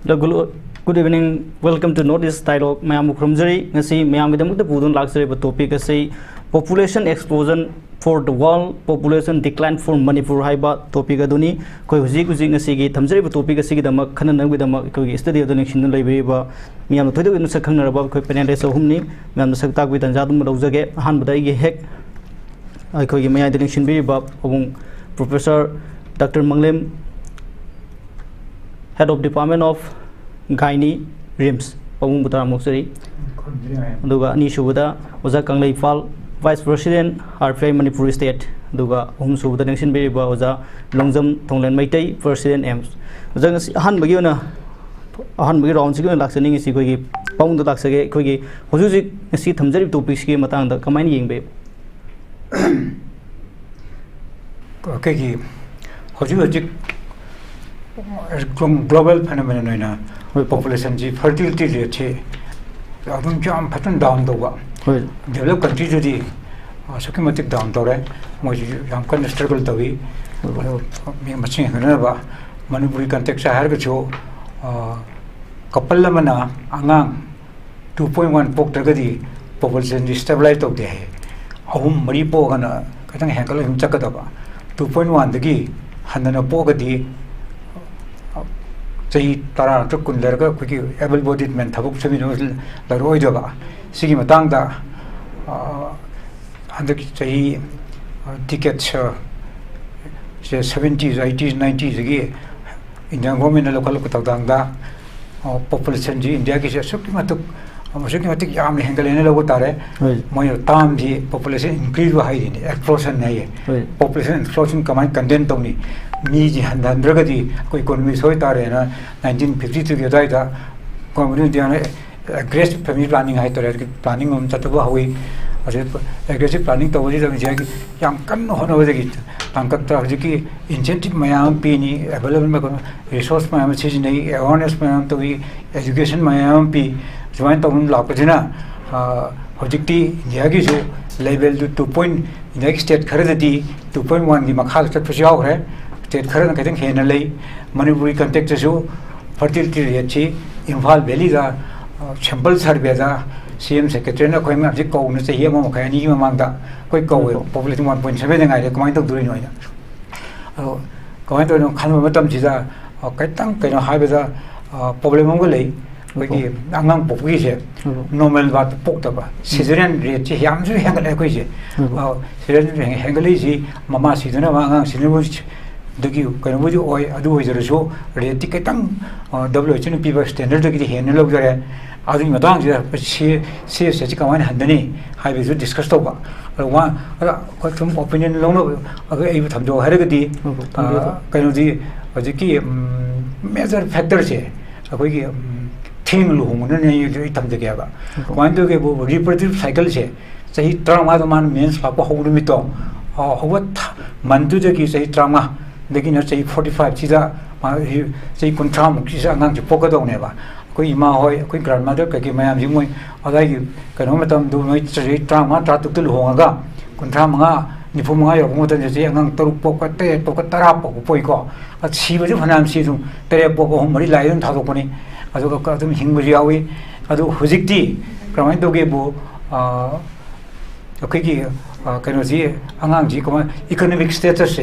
Good evening. Welcome to Notice Dialogue. Mayam Krumjari. Ngasi mayam gidam kita pudun laksari ba topic kasi population explosion for the world, population decline for Manipur haiba topic aduni. Koi huji ngasi gi thamjari ba topic kasi gidam khana nang gidam koi study aduni shin laibe ba mayam thoide inu sakhang na ba koi panelist humni mayam saktak bi tanja dum lawjage han badai gi hek ai koi gi mayai ding shin bi ba obung Professor Dr. Manglem, Head of Department of Gynae RIMS, Pamung Butara Moksari, Duga Nishubuda, Oza Kangleipal, Vice President RPI Manipur State, Duga Humsubuda Nation Beriba, Oza Longjam Thonglen Meitei, President Ems. Han Baguna, Han Bagiron, Laxaning is Sikogi, Pong the Laxage, Kogi, Hosuzik, see Tamzari to Pixki Matang, the command ying babe. Okay, Hosuzik global phenomenon. Population ji fertility rate adum jam pattern down do ba develop country ji systematic down to re mo jam kan struggle to wi me machine hana ba manipuri context har ga cho couple lamana angang 2.1 pok tagadi population ji stabilize to de ahum mari po kana katang hekal him chakada ba 2.1 dagi hanana po gadi Say Tara took Kunderga, quickly able bodied men, Tabuk Seminole, the Roidova, Sigma Tanga, and the tickets, 70s, 80s, 90s again. In the women, a local Kutanga, population in the Agisha, Sukimatic Yam Hangalina Logotare, my time the population increased by explosion, population explosion command condemned to me. Me and Dragadi, economy Soitare, 1952 Yadaita, community aggressive family planning, planning on Tatawawi, aggressive planning to young can honor it. Pankataki, incentive Mayam Pini, available resource Mayam Sijini, awareness Mayam to be education Mayam P, joint on Lapazina, Hojiki, Yagizu, labeled 2 point, next state Karadati, 2.1, the Makal Tapusha. State current getting Henley, Manipuri context show, fertility rate, Imphal Valley, Champel Sarbeza, CM Secretary, Koima, the Kong, say here, Mokani, Manda, quick go, populating 1.7, and I recommend to doing it. Going to Kanamatam Chiza, or Katang, kind of high with a problem Mongolay, among Population, normal but Poktaba, Caesarean rate, Yamsu Hangal Caesarean Hangalizi, Mama Sidana, Sinuich. The Q can we do a show, Reticatang, WHO people standard to get hand look there. Other Madame, but she says that you can hand any, I will discuss over. One opinion long able to do Haragati, kind of the key measure factors here. A quick thing loom, and you come together. One to give reproductive cycles here. Say trauma man means Papa Hodumito, or what Mantuja say trauma. They can say 45 Chisa, say Contram, Chisa, and Pocato never. Queen Mahoy, Queen Grandmother, Kakimayam, Jimmy, or like you, Canomatum do not say trauma, try to kill Honga, Contrama, Nipumaya, more than the young Pocate, Pocatarapo, Poico, but she was when I'm seeing Terepo, Marie Lion, Tadoponi, as a cartoon Hingriawi, Adu Huzikti, Gramento Gebo, a quickie, Canozi, Angang, economic status.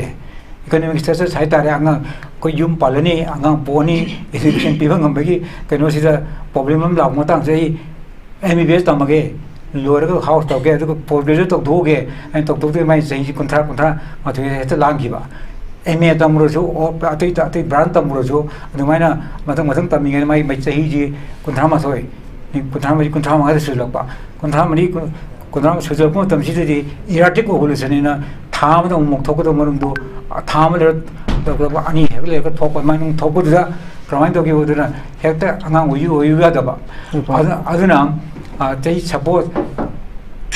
Economic status Haitarianga, Koyum Palani, Angang Pony, education people can see the problem of Motang say, MBS Tamage, lower house to get to visit of Doge and talk to them, I say, contract, what we had the Langiva. Emi Tamrojo or Patati Brantam Rojo, the minor Matam Taming and my say, Contramasoi, Contrama Silapa, Contramani. Kunam Sujapo Tam City, erratic evolution in a Tam Mokoko Murundo, a Tam Ani, like a top of mine, Topoda, trying to give a hectare among you or you other. Other now, they support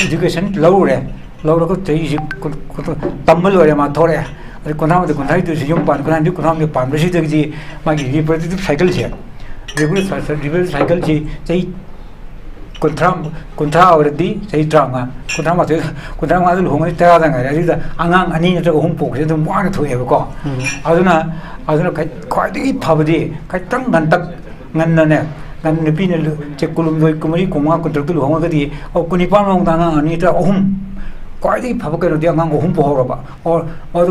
education lower, lower Tumble or Amatore. The Kunam, the Kunai to Young Pan, Kunam, the Pan, the my reproductive cycle here. Reproductive cycle, they Contra already, say drama, Contrama, whom tell them Angang Anina to whom folks and wanted to ever go. Aduna quite poverty, Katang and ngannane ngan nupi ne che kulum doi kumari kuma kuntur tu luhonga gadi o kunipan mong dana ani ta ohum kwai phaba ke rodia ngang ohum pohora ba or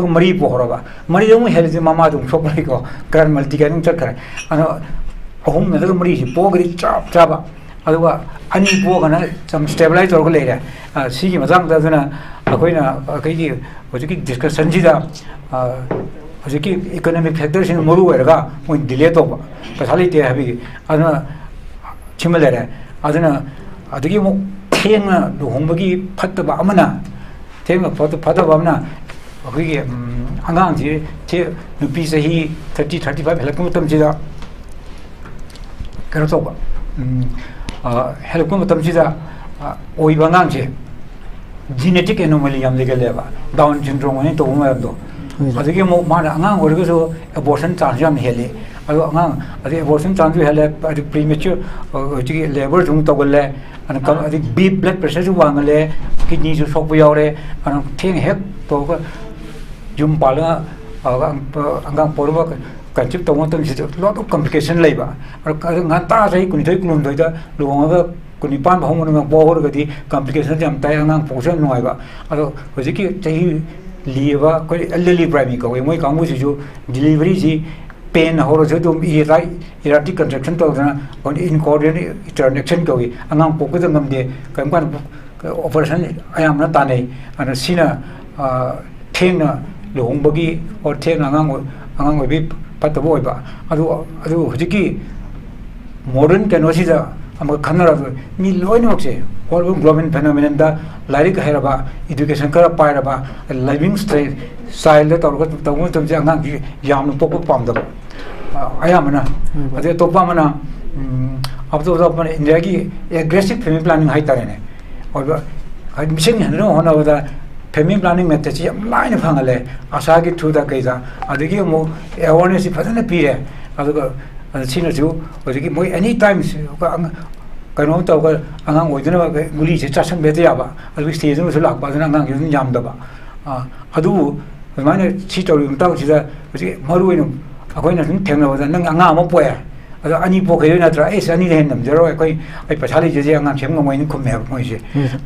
mari pohora ba mari jong helji mama jong soprai ko kar multi kan chakra ana ohum ne mari si pogri chap chaba aduga ani pogana sam stabilize or ko leira si gi mazang da na akoina kai gi discussion ji da hojiki economic factors in moru erga mon delay to ba pasali te habi ana chimale aduna adigi mo thenga luhongbagi phattaba amana thenga phattaba amana akoigi angang ji che nupi sahi 30-35 helakku tam ji da karo to ba helakku tam ji da oi bangang je genetic anomaly yam legaleba down syndrome ni to ma do adigi mo mana angang orga so abortion chance yam hele ado angang adi abortion chance hele adi premature adi labor jung to gole an kam adi blood pressure ju wangale kidney ju sok yaure an theng hek to ko jum pala angang porba kanchip to motam ji lot of complication leiba nga ta sai kun thoi kun thoi da luonga kunipan bahong nang bohor gadi complication jam tai angang portion noi ba ado hojiki chai liva ko elderly primary ko moi kamu ju delivery ji pain horo jo dum erratic contraction to na on incoordinate interaction ko angang pok ko ngam de kam kan operation ayam na ta nei ana sina thengna lohong bagi or theng angang bi patta boy ba adu hojiki modern kenosi da am khanara ni loin okse all global phenomenon da larik heraba education kara pairaba living style da torga tawon tum jang ngang yam to pam da ayamana ade to pamana abdo da pan india gi aggressive family planning hai tare ne or mission hano hona da family planning method ji line phangale asa gi thu da kaisa adigi mo awareness phadana pire aduga sina ju odigi moi anytime kano to ka angang oidena guli che chasang bete ya ba adu stage no sulak ba na angang yun yam da ba adu mane chi to rum taw chi da maru ino akoi na thengna ba nang anga mo poya adu ani po khe na tra es ani hen nam zero akoi ai pachali je angang chem ngoi ni khum me moi je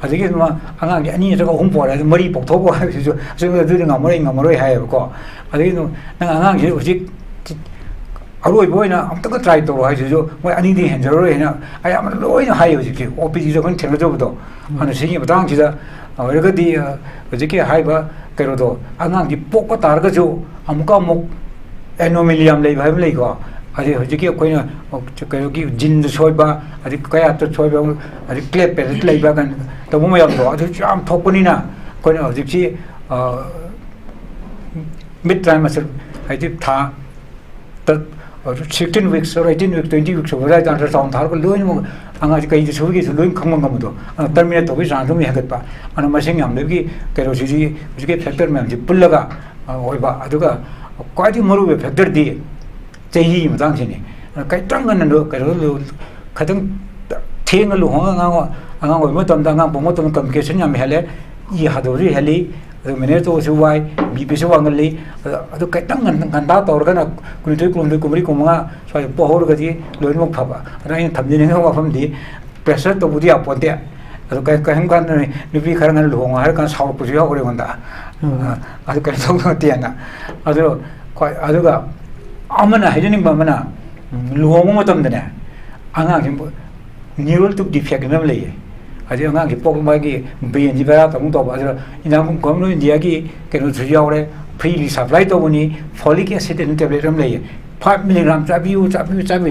adigi ma angang ani ta ko hum po la mari pok tho ko ju so du ngamoroi hai ko adigi no nang angang je uji aroi boina amtaka try to hai jo moi ani di hen zero na ai am loi na hai uji opg jo kon thengna jo do ana singi batang chi da awega di uji ke hai ba kero do angang di pok ko tar ga jo amka mok anomaly am lei bhai lei ko adi hojiki koina kero ki jin choi ba adi kaya to choi ba adi klep pe lei ba kan to mo yam do adi jam thopani na koina hojiki mid time asal adi tha ta 16 weeks or 18 weeks 20 weeks over that under sound thar ko loin mo anga ji kai ji sugi su loin khang ngam do terminate to bi san dum yagat pa ana masing yam de ki kero ji ke factor me ji pullaga oi ba aduga kwai maru be factor di chei ma dang chini kai tang gan no kero khadang theng lu hong anga oi mo tam dang ang mo tam communication yam hele I hadori heli mene to su wai bi bi su wangali adu kai tang ngan da tor kana kuni toi kulum kumri kumunga sai po hor ga ji loin mok phaba ra in thamni ne wa pham di pressure to budi aponte adu kai kai hang kan ni bi khar ngan lu har kan saw pu ya ore gonda adu kai so no tiana adu kai adu ga amana hajini mamana lu hong mo tam dane anga kim neural to defect nam le adi anga ki pok ma ki brain ji bara tong to ba ina kom no india ki ke no ju yaw le freely supply to boni folic acid in tablet ram le 5 mg chabi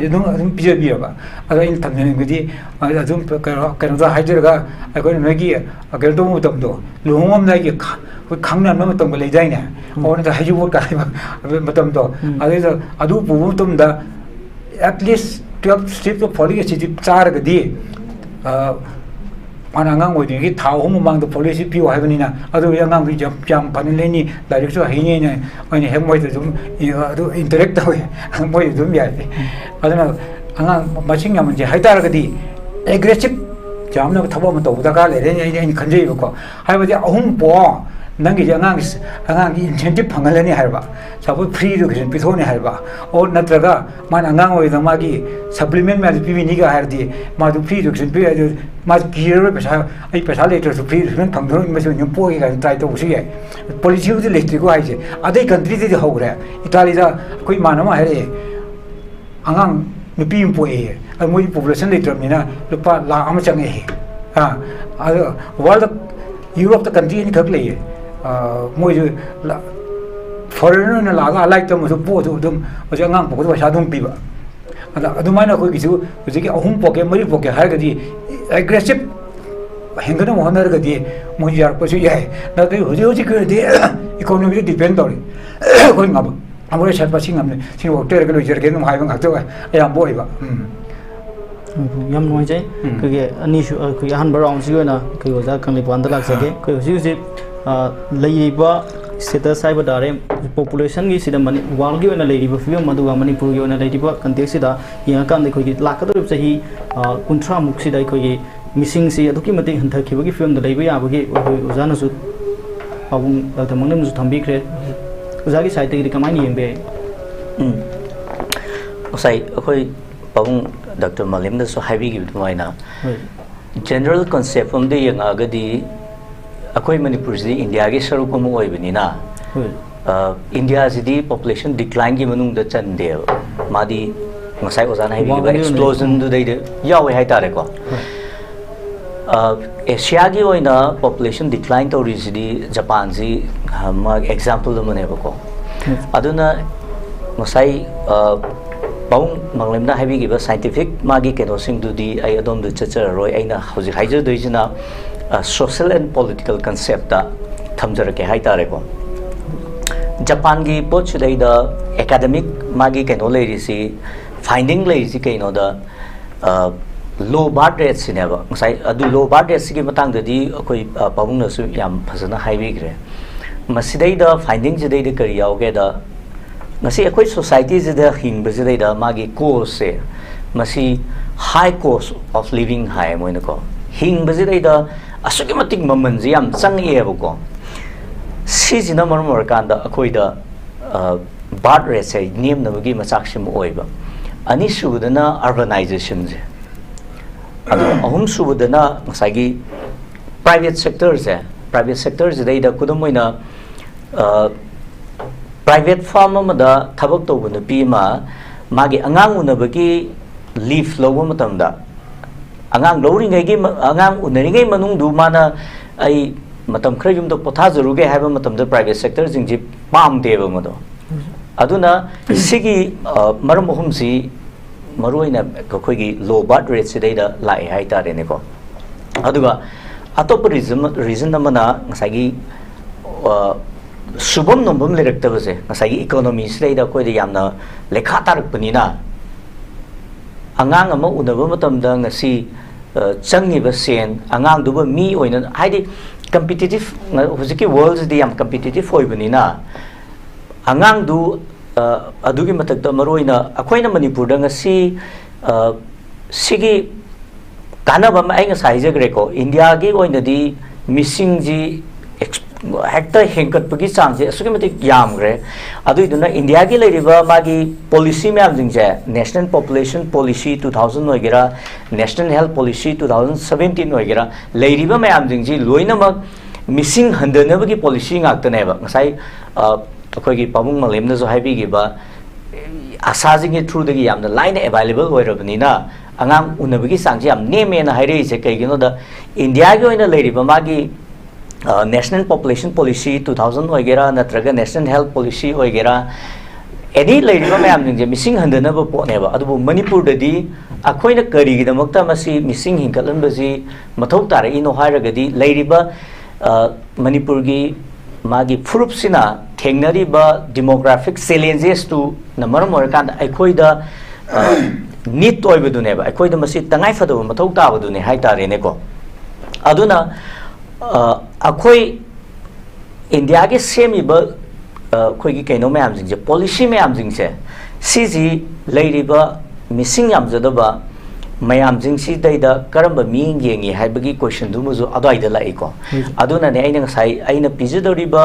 no bi ba ada in tham ne gi azum ka no hydra ga ko no gi agar to mo tam do lu ngom na gi khang na ma tam le jai ne on da haju ka ma tam do adu bu tum da at least 12 strips of folic acid char ga di anang oi di thau hom mang the policy pi wa habani na adu yang gi jam panin le ni direct so hini ne oni hem moi zum adu interact ho moi zum ya adana anga maching yam je haidar ga di aggressive jam na thaba ma to da ka le re ni khanjei ko hai ba di ahum po nangi angang incentive phangalani harba sabu free education pithoni harba or natraga man angang oi magi supplement ma pibi ni ga hardi ma du free education pi ma gear pesa ai pesa later to free education phangdro ma so nyum po ga try to usi ai policy de electric ko ai je adai country de hogre italy da koi manama hare angang nupi impo e moi population later mina lupa la ama chang e ha world Europe the country ni khak le moi foreigner na laga like to mo po to dum o ja ngang po ko sa dum pi ba ada adumai na ko gi su ji ki ahum poke mari poke har ga di aggressive henga no honor ga di mo yar po su ye na de hoji ko di economy depend tori ko ngab amore chat pa sing amne sing hotel ga lo jer ge no hai bang to ya boy ba yam noi jai ke ani shu ke han baround si na ke oja Kangleipal da lak sake ke si leiba status sai ba dare population gi sida mani wal gi na leiba film madu ga manipur gi na leiba context sida ya kan de ko gi lak da chahi kuntra muk sida ko gi missing si aduki mate han thaki ba gi film da leiba ya ba gi oja na su abung da manglem su thambi kre oja gi sai te gi kamai ni yembe osai akoi pabung Dr. Manglem da so heavy give mai na general concept from the yang agadi akoi manipur ji india ge saru ko mo oibani na india ji di population decline gi manung da chande madi ngasai ozana heavy ba explosion du dei yawe hai tare ko asia gi oina population decline to ri ji japan ji ma example da mane ba ko aduna ngasai Paung Manglem na heavy give scientific magi keno sing do di ay adom do chacha roi aina hoji haijo do jina social and political concept da thamjar ke hai tare ko Japan gi pot chudai da academic magi keno le ri si finding le si keno da low birth rate sineba ngai adu low birth rate si gi matang da di akoi paung na su yam phasana highway gre masidai da finding jidai da kari yaw ge da Masi akoi society zida hin bazida da magi cost se masi high cost of living high moina ko hin bazida da asuki matik maman ji am chang ye ba ko si jina mar kan da akoi da birth rate se nim na bagi machak sim oiba ani subudana urbanization je adu ahum subudana masagi private sector da kudum moina private farm amada thabak to bun pi ma magi angang unabagi leaf lobo matamda angang lowri ngai gi angang unari ngai manung du mana ai matam khra yum do potha zaru ge haiba matam da private sector jing ji pam deba mado aduna sigi maram hum si maroina khoi gi low birth rate sidai da lai hai ta re ne ko aduga atop reason amana ngasai gi subam nombam lerakta base ngasai economy slay da koi da yamna lekha tarak panina angang ama unaba matam da ngasi changi ba sen angang duba mi oina haidi competitive hojiki world di yam competitive hoi banina angang du adugi matak da maroina akoina manipur da ngasi sigi kanaba ma ai ngasai jagre ko india gi oina di missing ji hector hengkat pagi changse asuki matik yam gre adu iduna india gi leiriba magi policy myam jingje national population policy 2000 oigera national health policy 2017 oigera leiriba myam jingji loina ma missing handana bagi policy ngaktane ba ngasai akoi gi pamung malem na zo haibi gi ba asa jingi through the yamna line available oirabani na angang unabagi sangji yam neme na haire se kaigino da india gi oina leiriba magi national population policy 2000 oigera natraga national health policy oigera any leiriba mayam jingje missing handana ba po neba adu manipur dadi akoina kari gi damakta masi missing hinkalan baji mathau tara ino hairagadi leiriba manipur gi magi furup sina thengnari ba demographic challenges to namar morkan aikoida need oibaduneba aikoida masi tangai fadaba mathau tabadune haitare ne ko aduna akoi india ge semi ba khoi gi kaino mayam jing je policy mayam jing se cg leiriba missing yam jada ba mayam jingsi daida karamba mi yengi haibagi question dumuzu adwaida laiko aduna ne aina sai aina pizidoriba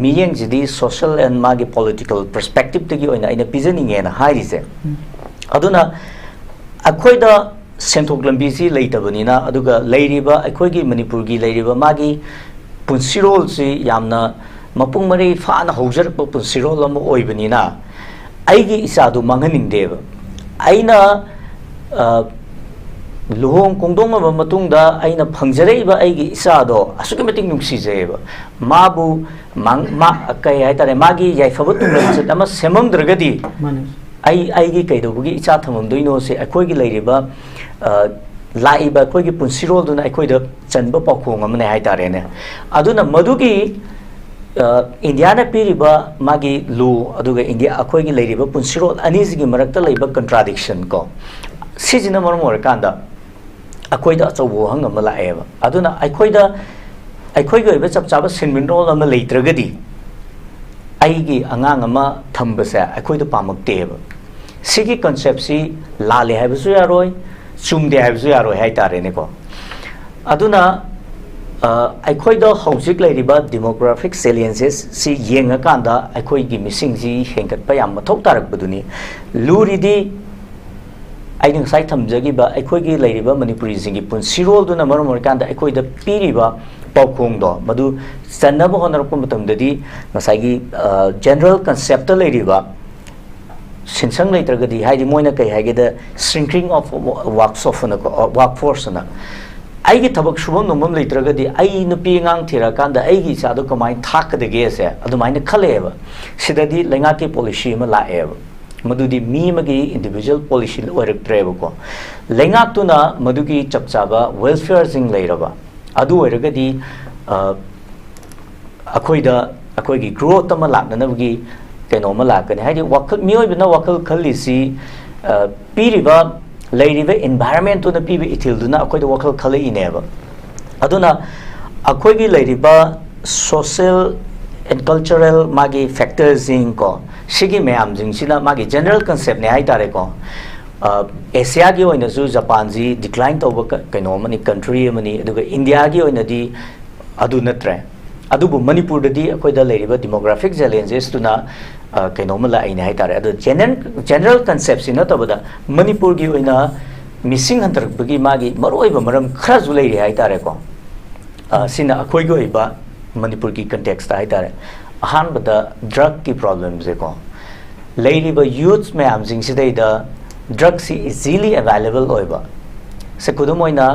miyeng jidi social and magi political perspective tagi oina aina pizaninge na harise aduna akoida senthok lambi si leitabani aduga leiriba akoigi manipur gi leiriba magi punsirol si yamna mapung mari faana haujar punsirol am oibani na aigi isadu manganingdeba aina luhong kongdong ma matungda aina phangjarei aigi isado asuki meting nungsijeba mabu ma kai haitare magi yaifaba tungla ama semam dragadi aigi kaidobugi icha thamam doino se akoigi leiriba laiba akoigi punsirol duna akoida chanba pakhong amane haitare ne aduna madugi India na piriba magi lu aduga India akoigi leiriba punsirol anizigi marakta leiba contradiction ko sijina marmor kanda akoida achobo hangam laeba aduna aikoiga iba chap chaba sinminrol ama leitragadi aigi angang ama thambase akoida pamakteba sigi concept si lale haibasu yaroi chumde haibasu yaroi haitare ne ko aduna aikoida hojik leiriba demographic saliences si yenga kanda aikoigi missing ji hengkat payam mathok tarak baduni luridi aina sai thamjagiba aikoigi leiriba manipuri jingi punsirol duna marmor kanda aikoida piriba paukong do madu sanaba honarpo matamdadi nasagi general concept leiriba sinsang leitragadi haidi moina kai haigeda shrinking of workforce na aigi thabak shubam nomam leitragadi ai nupi ngang thira kanda aigi chadu kamai thakadege se adumaina khaleba sidadi lengaki policy ma laeba madudi mi magi individual policy oiraktreba ko lengaktuna madugi chapchaba welfare sing leiraba adu oiragadi akoigi growth ama laknanabagi kainoma lakani haidi wakal miyoibna wakal khalisi piriba leiriba environment to na pibi itilduna akoida wakal khale ineba aduna akoigi leiriba social and cultural magi factors in ko sigi mayam jingsina magi general concept ne haitare ko Asia gi oina zu Japan ji decline to kainoma ni country mani aduga India gi oina di adu natre adubu Manipur dadi akoida leiriba demographic challenges tuna kainoma la aina haitare adu general concepts ina tabada Manipur gi oina missing hunter bagi magi maroiba maram khara zu leiri haitare ko sina akoi go iba Manipur ki context ta haitare ahan bada drug ki problems e ko leiriba youths me am jing sidai da drugs is easily available oiba se kudumoina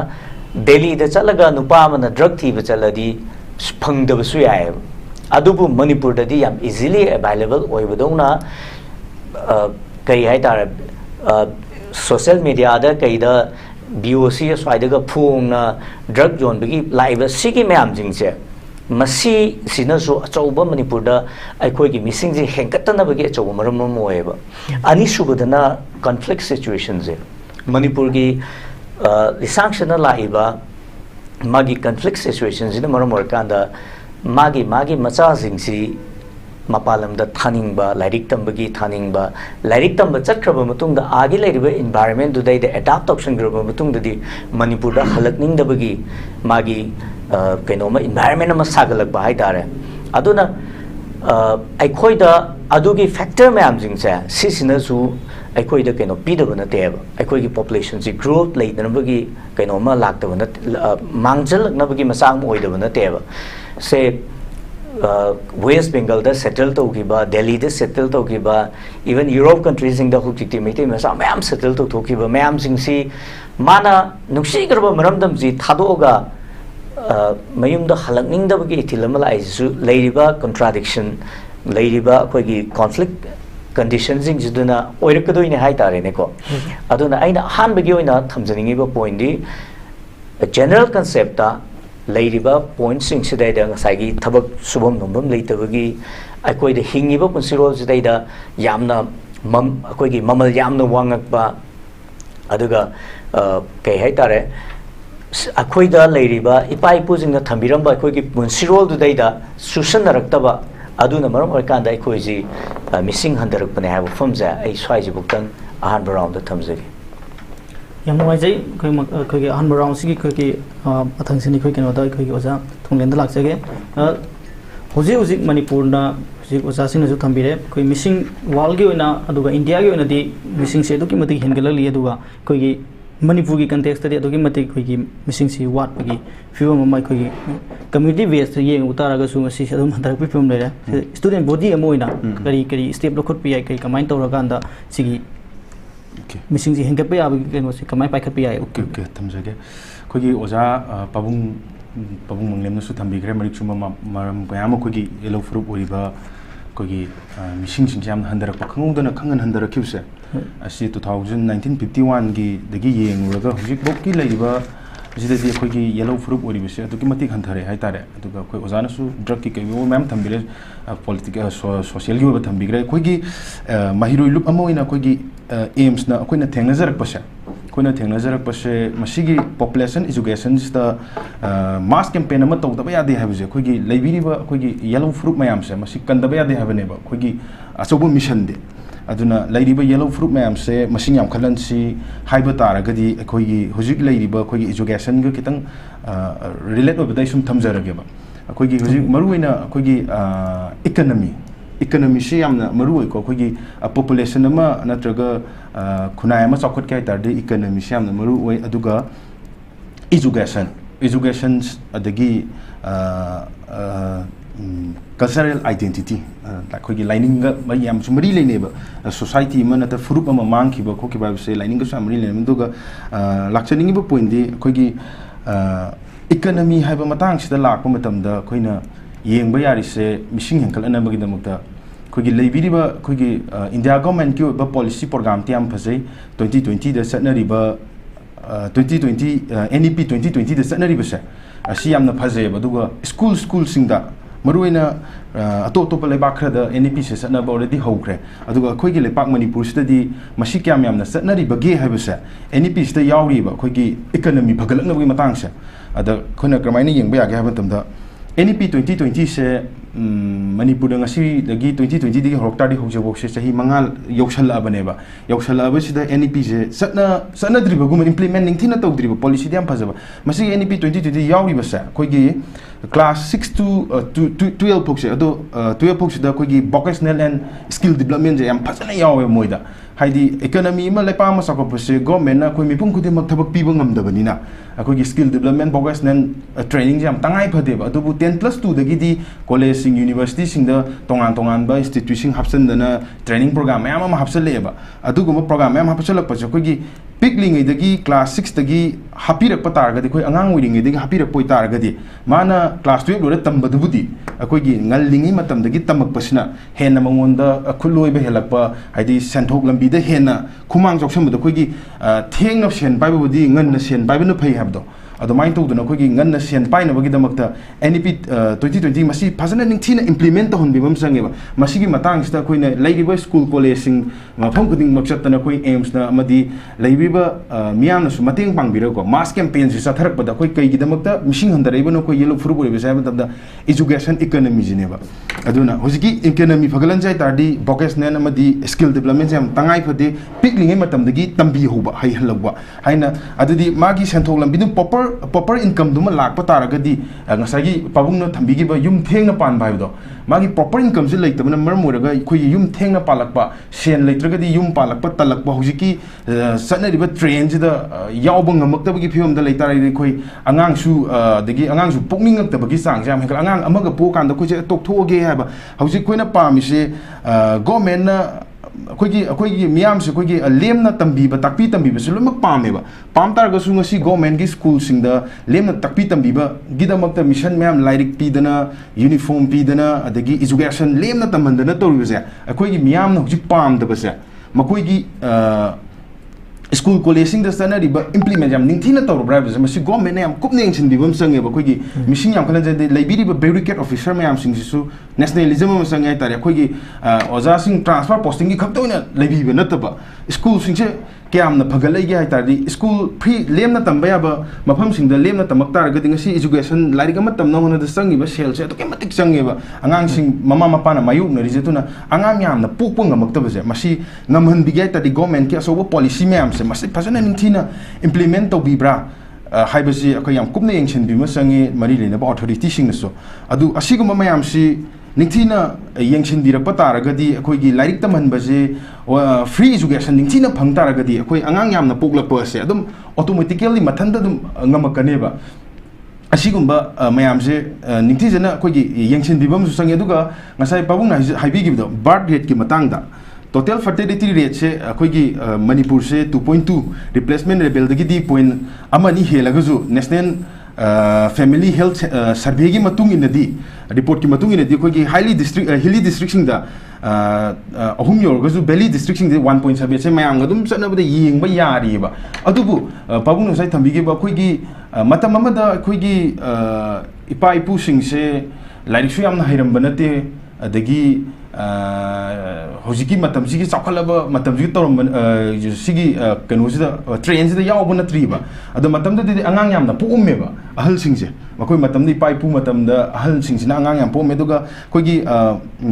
Delhi da chalaga nupa mana drug thiba chaladi phangdabasu yae adubu Manipur da di yam easily available oibadona kai haitare social media da kai da BOC swaida phungna drug zone bagi laiba sigi mayam jingse masi sinasu achauba Manipur da aikoi gi missing ji hengkatana bagi achauba maram moeba ani subadana conflict situations e Manipur gi lisangshana laiba magi conflict situations in maram orkanda magi macha jingsi mapalam da thaningba lairik tambagi thaningba lairik tamba chakraba matungda agi leiriba environment du dai da adapt option graba matungda di Manipur da halakning da bagi magi kainoma environment ma sagalak ba haitare aduna aikoida adugi factor mayam jingsa sisina su aikoida kaino pidabana teba aikoigi population ji growth leidnabagi kainoma laktabana mangjalaknabagi masang oidabana teba se West Bengal da settle tokiba Delhi da settle tokiba even Europe countries in the hukiti Meitei masa mayam settle tokiba mayam jingsi mana nungsi garba maramdam ji thadoga mayum da halakning da bagi ithilama lai su leiriba contradiction leiriba akoigi conflict conditions in jiduna oirakadoi ne haitare ne ko aduna aina han bagi oina thamjaningi ba point di general concept ta leiriba points sing sidai da ngasagi thabak subam nombam leitabagi akoi da hingiba punsirol sidai da yamna akoigi mamal yamna wangakba aduga kai haitare akoi da leiriba ipai pujing da thambiramba akoigi punsirol du dai da susanaraktaba aduna maram orkanda akoi ji missing handarak pane ha famja ai swai ji buktan ahan round da thamjari yam nuai jai khoi ge han round si khoi ge athang sini khoi keno da khoi ge oja thonglen da lak jage hoji manipur na hoji oja sing ju thambire khoi missing wall ge oina aduga india ge oina di missing se du ki mati hengalali aduga khoi ge manipur ki context tadi adugi mati khoi gi missing si wat pagi film mai khoi gi community based yeng utara ga su ngasi adum hantar pi film le student body amoina kari step lo khot pi ai kai kamai tawra ganda sigi missing si hengka pe abi keno si kamai pai khat pi ai okay thamjage khoi gi oja pabung manglem na su thambi gre marik chuma maram bayam khoi gi yellow fruit oriba khoi gi missing sing jam handarak pa khangudana khangan handarak kyuse asi 1951 gi dagi yenguraga hojik bok ki leiba jidadi khoi gi yellow fruit oriba se aduki matik hanthare hai tare aduga khoi ozana su drug ki kai ma'am thambire political social gi ba thambigre khoi gi mahiroi lup amoina khoi gi aims na khoi na thengnajarak pase khoi na thengnajarak pase masigi population education sta mass campaign ama tawdaba yade habje khoi gi leibiriba khoi gi yellow fruit mayam se masi kandaba yade habane ba khoi gi asobo mission de aduna lairiba yellow fruit mayam se masing yam khalan si haiba taragadi khoi gi hojik lairiba khoi gi education ga kitang relate obadai sum thamjarage ba khoi gi hojik maruina khoi gi economy se yamna marui ko khoi gi population ama natraga khunai ama chakot kai tar de economy se yamna marui aduga education adagi cultural identity like khoi gi lining ga yam sumri le neba society man ta furup ama mang ki ba kho ki ba se lining ga samri le nduga lakchaning ba point di khoi gi economy haiba matang sida lakpa matam da khoi na yeng ba yari se missing henkal ana ba gi damukta khoi gi leibiri ba khoi gi india government ki ba policy program ti am phasai 2020 da satnari ba 2020 NEP 2020 da satnari ba se asi yamna phasai ba duga school singda maruina atop lepak khada NEP se satna ba already hokre aduga khoi gi lepak manipur sida di masi kyam yamna satnari bage haibase NEP sida yauri ba khoi gi economy bhagalakna bi matang se ada khona kramaina yengba ya ga haban tamda NEP 2020 se manipur ngasi dagi 2020 digi horokta di hojabok se sahi mangal yokshala abane ba yokshala aba sida NEP se satna driba gum implementing thina taw driba policy diam phajaba masi NEP 2020 yauri ba sa khoi gi class 6 to 12 pokse ado 12 pokse da khoi gi vocational and skill development je yam phajana yawe moida haidi economy ma lepa ma sakop se government na khoi mipum khudi mak thabak piba ngamdabani na khoi gi skill development vocational training jam tangai phade ba adu 10+2 dagi di college sing university sing da tongan ba institution hapsan dana training program ma ma hapsal le ba adu gum program ma hapsal pa khoi gi picling dagi class 6 dagi hapirak pa tar gadi khoi angang wiring dagi hapirak poi tar gadi mana class 12 lo tambadu budi khoi gi ngallingi matam dagi tamak pasina hena mangonda khuloi ba helak pa haidi santhok lambi da hena khumang joksam da khoi gi theng na sen pai budi ngan na sen pai ba na phai habdo adomain to duna khoi gi ngan na sen pai na bagi damakta NEP 2020 masi phasana ningthina implement hon bi bam sange ba masi gi matang sta khoi na leiriba school college sing mafam kuding maksat na khoi aims na amadi leiriba miyam na su mateng pangbira ko mass campaign si satharak pada khoi kai gi damakta missing handaraiba no khoi yellow fruit boi sa ba education economy jineba aduna hojiki economy phagalan jai tardi vocational amadi skill development jam tangai phade picling matam dagi tambi hoba hai halwa haina adudi magi santhok lambi nu proper income duma lakpa taragadi ngasagi pabung na thambigi ba yum thengna pan bai do magi proper income je leitabna marmoraga khoi yum thengna palakpa sen leitragadi yum palakpa talakpa hojiki satna riba train jida yawba ngamaktabagi phiyom da leitarai khoi angang su dagi angang su pokning ngaktabagi sang jam hekal angang amaga po kan da khoi je tokthoge haba hojik khoina pamise government na khoi miyam se khoi lemna tambi ba takpi tambi ba sulumak pame ba pam tar ga su ngasi government gi school sing da lemna takpi tambi ba gidamakta mission miyam lairik pi dana uniform pi dana adagi education lemna tamandana tori se khoi miyam na hujik pam da ba se makoi gi school college sing da sana riba implement jam ningthina tawr bribe se masi government ne am kupneng chin bibam sange ba khoi gi mission yam khalan jade laibiri ba bureaucrat officer mayam sing su nationalism ma sange tare khoi gi oza sing transfer posting gi khaptoina laibi ba nataba school sing se ꯀꯌꯥꯝꯅ ꯐꯒꯠꯂꯛꯏꯒꯦ ꯍꯥꯏꯇꯥꯔꯗꯤ school free ꯂꯦꯝꯅ ꯇꯝꯕ ꯌꯥꯕ ꯃꯐꯝꯁꯤꯡꯗ ꯂꯦꯝꯅ ꯇꯝꯃꯛ ꯇꯥꯔꯒꯗꯤ ꯉꯁꯤ एजुकेशन लाइक अमा तमना होनदा चंगिबा सेलसे अदुके मतिक चंगेबा आंगांसिंग ममा मपाना मायुकनरिजे तुना आंगाम यामना पोकपो ngamaktabase masi ngamhanbigai tadi government ki asobo policy mayamse masi phajana ningthina implement tobibra haibasi akai yam kupna yengshinbima sangi mari lena ba authority singnaso adu asiguma mayamsi ningthina yengshinbirapa taragadi akoi gi lairik tamhanbase free education ningthina phang taragadi akoi angang yamna poklakpa ase adum automatically mathanda dum ngamakaneba असीगुम्बा मयामसे निंगथीजना अखोगी येंगसिनबिबमसु संगे दुगा ngasai pabung haibigibdo birth rate ki matangda total fertility rate se अखोगी Manipur से 2.2 replacement level दगी दी point amani helagazu national family health survey की मतुंग इनदी report की मतुंग इनदी अखोगी highly district hilly district सिंगदा अहुम योरगजु valley district सिंगदे 1.7 से मयांग अदुम सनबदे येंगबा यारीबा अदुबु Pabung ngasai थंबिगेबा अखोगी मतम अमदा अखोगी इपा इपु सिंगसे लाइरिक्सु यामना हैरंबा नते अदगी होजिकी मतमसिगी चाखलबा मतमसिगी तोरम सिगी कनोसिदा ट्रेनसिदा यावबा नत्रीबा अदो मतमददि अंगांग यामना पोमेबा अहल सिंगसे मखोय मतमदि पाइपु मतमदा अहल सिंगसिना अंगांग याम पोमे दुगा खोगी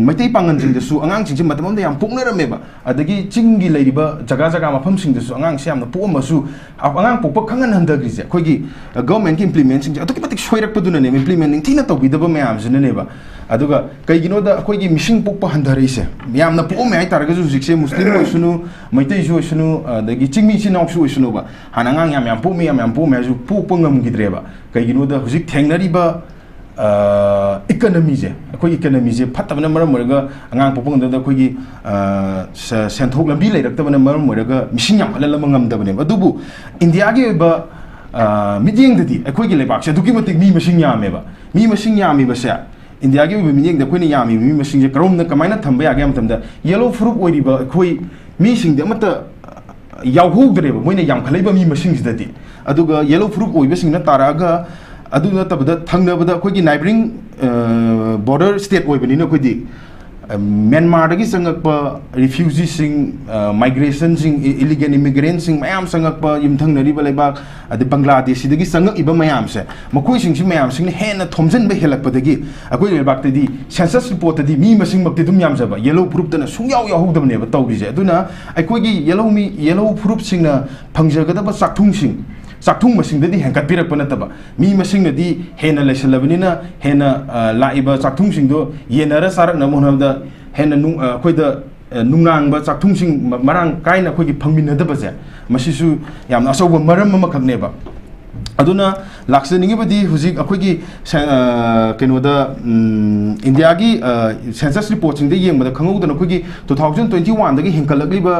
मैतै पांगन सिंगदसु अंगांग सिंगसे मतमदा याम पोकनरमेबा अदगी चिंगी लैरिबा जगा जगा मफम सिंगदसु अंगांग से यामना पोमसु अंगांग पोकप खंगन हंदग्रिजे खोगी गवर्नमेंट की इम्प्लीमेंट सिंगसे अतोकि मतिक सोइरकपदुनने इम्प्लीमेंटिंग थिना तौबिदबा मयामजननेबा अदुगा कैगिनोदा खोगी मिसिंग पोकप हंधरैसे यामना पोमे हाय तारगजु जिक्से मुस्लिम ओइसुनु मैतै जो ओइसुनु अदगी चिंगमी चिनाउसु ओइसुनुबा हानांगांग याम पोमे जु पोकप ngамगिद्रेबा कैगिनोदा हुजिक थेंगनरिबा इकोनॉमी जे अखोई इकोनॉमी जे फतबना मरम मरगा अंगांग पोपंगदा अखोई सेंथोक लंबी लेरक्तबना मरम मरगा मिसिंग याम खलल मंगमदबने अदुबु इंडिया गे बा मिदिंगददी अखोई लेबाक्से दुकी मतिक मी मसिंग यामेबा मी मसिंग यामीबसे इंडिया की मीनिंग अखोई यामी मी मसिंग जे करोमना कमाइना थंबा यागे मतमदा येलो फ्रूट ओइरिबा अखोई मी सिंगदे अमता यावहोगद्रेबा मोइना याम खलैबा मी मसिंग जिददी अदुगा येलो फ्रूट ओइबसिंगना तारागा अदु नतबदा थंगनबदा अखोई नाइबरिंग बॉर्डर स्टेट ओइबनिना अखोई म्यांमार दगी संगकपा रिफ्यूजी सिंग माइग्रेशन सिंग इलीगल इमिग्रेंट सिंग मयाम संगकपा यमथंगनरिबा लेबाक अदि बांग्लादेश दगी संगक मयाम से मखोई सिंग मयाम सिंग हेन थोमजन बे हेलकपदगी अखोई लेबाकतदी सेंसस रिपोर्ट तदी मी मसिंग मक्ति दुम यामजबा येलो प्रूफ तना सुंयाव याहुदबनेबा तौरिजे अदुना अखोई येलो प्रूफ सिंगना फंगजगदबा चाकथुंग सिंग चाकथुंग मसिंगददी हेंकटपिरकपा नतबा मी मसिंगददी हेना लेसलबनिना हेना लाइबा चाकथुंग सिंगदो येनरा सारक नमोनबदा हेना अखोइदा नुंगांगबा चाकथुंग सिंग मरांग काइना अखोइगी फंगमिनदबजे मसिसु यामना असौबा मरम अमखकनेबा अदुना लाक्सनिंगिबदी हुजिक अखोइगी केनोदा इंडिया की सेंसस रिपोर्ट सिंग दे येंगबदा खंगौदन अखोइगी 2021 दगी हेंकलगलिबा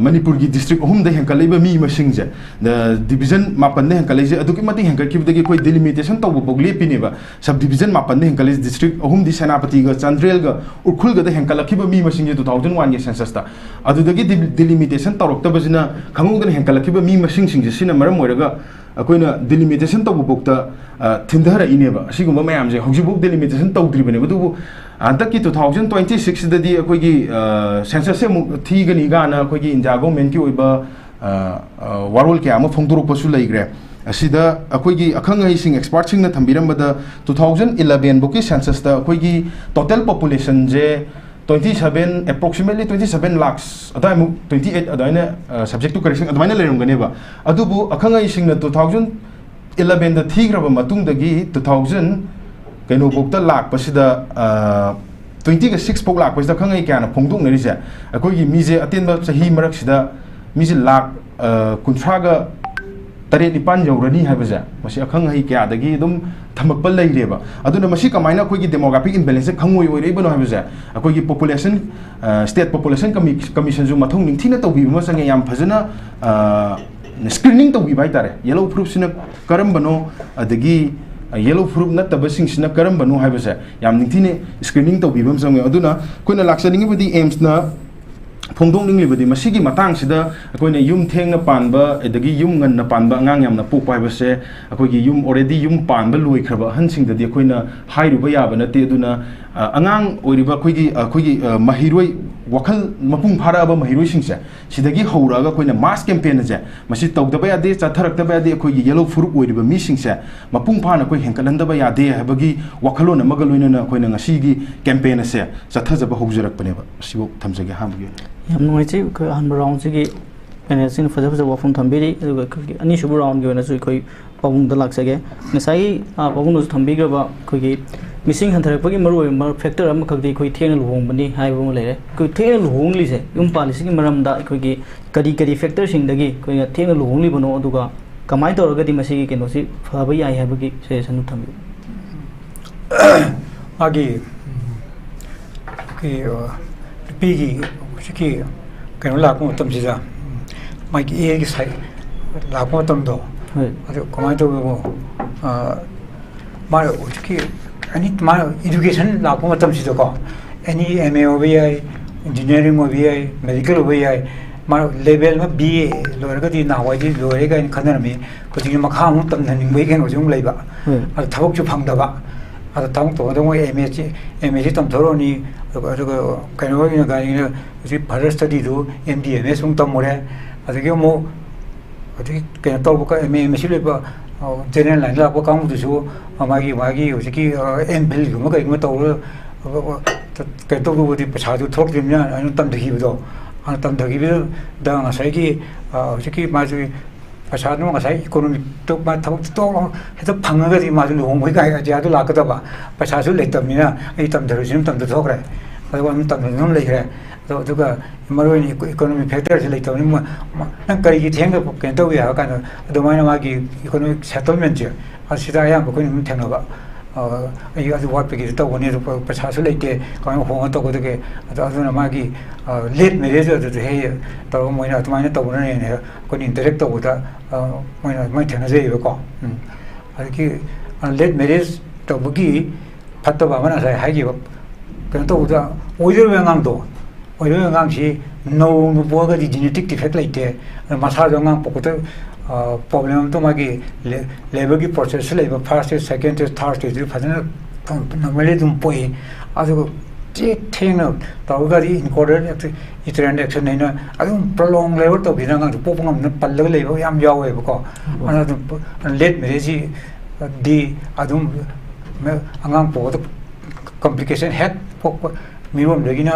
मणिपुर की डिस्ट्रिक्ट अहुम दे हेंकललिबा मी मसिंगजे द डिवीजन मापन दे हेंकलैजे अदुकी मति हेंकलकिबदगी कोइ डिलिमिटेशन तौब बोगले पिनेबा सब डिवीजन मापन दे हेंकलैजे डिस्ट्रिक्ट अहुम दि सेनापति ग चंद्रेल ग उखुल ग दे हेंकलखिबा मी मसिंगजे 2001 के सेंसस ता अदुदगी डिलिमिटेशन तौरक्तबजिना खंगौदन हेंकलखिबा मी मसिंग सिंगजे सिना मरम ओइरगा अखोइना डिलिमिटेशन तौबोक्ता थिंधरइनेबा असिगुम्बा मयामजे हौजिबुक डिलिमिटेशन तौद्रिबने बदुबु अंतकी 2026 ददी अखोइगी सेंसस से थीगनी गाना अखोइगी इंडिया गवर्नमेंट की ओइबा वारोल के आमा फोंदोरपसु लैग्रे असिदा अखोइगी अखंगैसिंग एक्सपर्ट सिंगना थंबिरमबदा 2011 बुकी सेंसस ता अखोइगी टोटल पॉपुलेशन जे 27 approximately 27 lakhs अदाइमु 28 अदाइना subject to correction अदाइना लेरमगनेबा अदुबु अखंगाई सिंगना 2011 दा थीग्रबा मतुंगदगी 2000 कैनो बोक्ता लाख पसिदा 26 पोक लाख पसिदा खंगाई क्याना फोंदोंनरिसे अखोइगी मीजे अतेनबा सही मरकसिदा मीजे लाख कुंथ्रागा तरे निपान यौरनी हाइबजा मसी अखंग हई क्यादगी दुम थमकपल लैरेबा अदुना मसी कमाइना अखोइगी डेमोग्राफिक इम्बैलेंस खंगोय ओइरेबनो हाइबजा अखोइगी पॉपुलेशन स्टेट पॉपुलेशन कमीशन जो मथौं निंथिना तौबिबा संगे याम फजना स्क्रीनिंग तौबिबा हाइतारे येलो प्रूफ सिना करमबनो अदगी येलो प्रूफ नतबसिंग सिना करमबनो हाइबजा याम निंथिने स्क्रीनिंग तौबिबम संगे अदुना कोइना लाक्सनिंगिबदी एम्स ना फोंदोंनिंग्लिबदी मसिगी मतांगसिदा अखोइना युम थेंगना पानबा एदगी युम ngana पानबा ngang yamna pokpa habase अखोइगी युम already yum Panba लोइखरबा हनसिंगददी अखोइना हाइरुबा याबा नते अदुना angang oiriba khoi mahiroi wakal mapung phara aba mahiroi singse sidagi horaga koina mass campaign je masi tawdaba yade chatharakdaba yade khoi yellow furup oiriba mi singse mapung phana koi henkalandaba yade habagi wakalona magaloina na koina ngasi gi campaign ase chathajaba haujarak paneba sibo thamjage hamgi yam noichi ko han round sigi Panelist faja wafum thambiri ani shubu round gi na sui koi pabung da laksage ngasai pabung no thambi ba khoi missing hantarakpagi maru factor am khakdi khoi thena luhong bani haibu mo lere khoi thena luhong li se yum palisi gi maram da khoi gi kadi factor sing dagi khoi thena luhong li bano aduga kamai tor gadi masi gi keno si phaba yai haibu gi se sanu thambi agi ki pigi siki keno la ko tam sija mai ki e gi sai la ko tam do adu kamai to go ma siki any education la ko matam si ko any MA OBI engineering OBI medical OBI ma level ma BA lor ga di na wai di lor ga in khanar me ko ji ma kha mu tam nan bai gen ojung lei ba a thawok chu phang da ba a tang to da mo MA chi tam thoro ni ko kai no ga ni ji further study do MD MS sung tam mo re a ge mo ati ke to ko MA si le ba general line la ko kang du su magi ki MPhil ko ma kai ma to ke to ko di pasa du thok dim nya an tam dhi do an tam dhi bi da nga sai ki ki ma ju pasa no nga sai economic to ma thok to he to phang ga di ma ju hong mai kai ja du la ka da ba pasa su le tam ni na ai tam dhi sim tam du thok re ai wa tam nom le re to ga maru ni economic factor le tam ni ma nang kai ki theng ga ke to ya ka na do mai na ma ki economic settlement je a sida ya ko ni theng na ba ai ga wa pe ki to ni ro pasa su le ke ka hong to ko de ke adu na ma ki late marriage de he to mo na to mai na to na ne ko ni direct to da mo na mai theng na je ko ai ki late marriage to bu ki phat to ba ma na sai hai ki ba ke to da oider we ngang do oider ngang si no bo ga di genetic defect like te masa jo ngang po ko problem to ma ki level ki process level first stage second stage third stage phajana normally dum poi adu che theng no to ga di encoded iterant action nei na adu prolong level to bina ngang po ngam na pal le level yam yaw we ko ana late marriage di adum angang po complication head mirum legina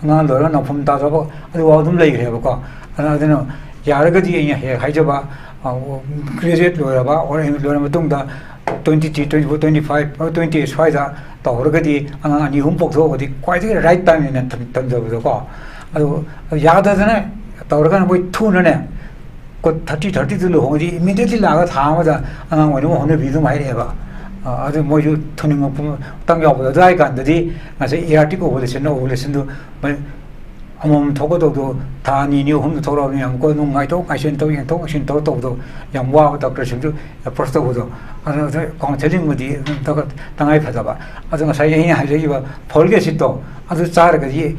nga lora na phum ta so adu wa dum lei gre ba ana adeno yar ga di ya hai ja ba graduate lora ba or lora matung da 23 24 25 or 28 5 da to ga di anga ni hum pok so di kwai di right time ne tan ja ba ko adu ya da na to ga na boi thu na ne ko 30 du lo hong di immediately la ga tha ma da anga wa no hone bi du mai re ba adu mo ju thuning mo tang yaw ba dai kan di nga se erratic ovulation do amom thogo do ta ni ni hum to ro ni am ko nu ngai to ai sen to yen to sin to do yam wa doctor sim ju prosto do adu kong telling mo di to ta ngai pha da ba adu nga sai yin ha ji ba phol ge sit to adu char ga ji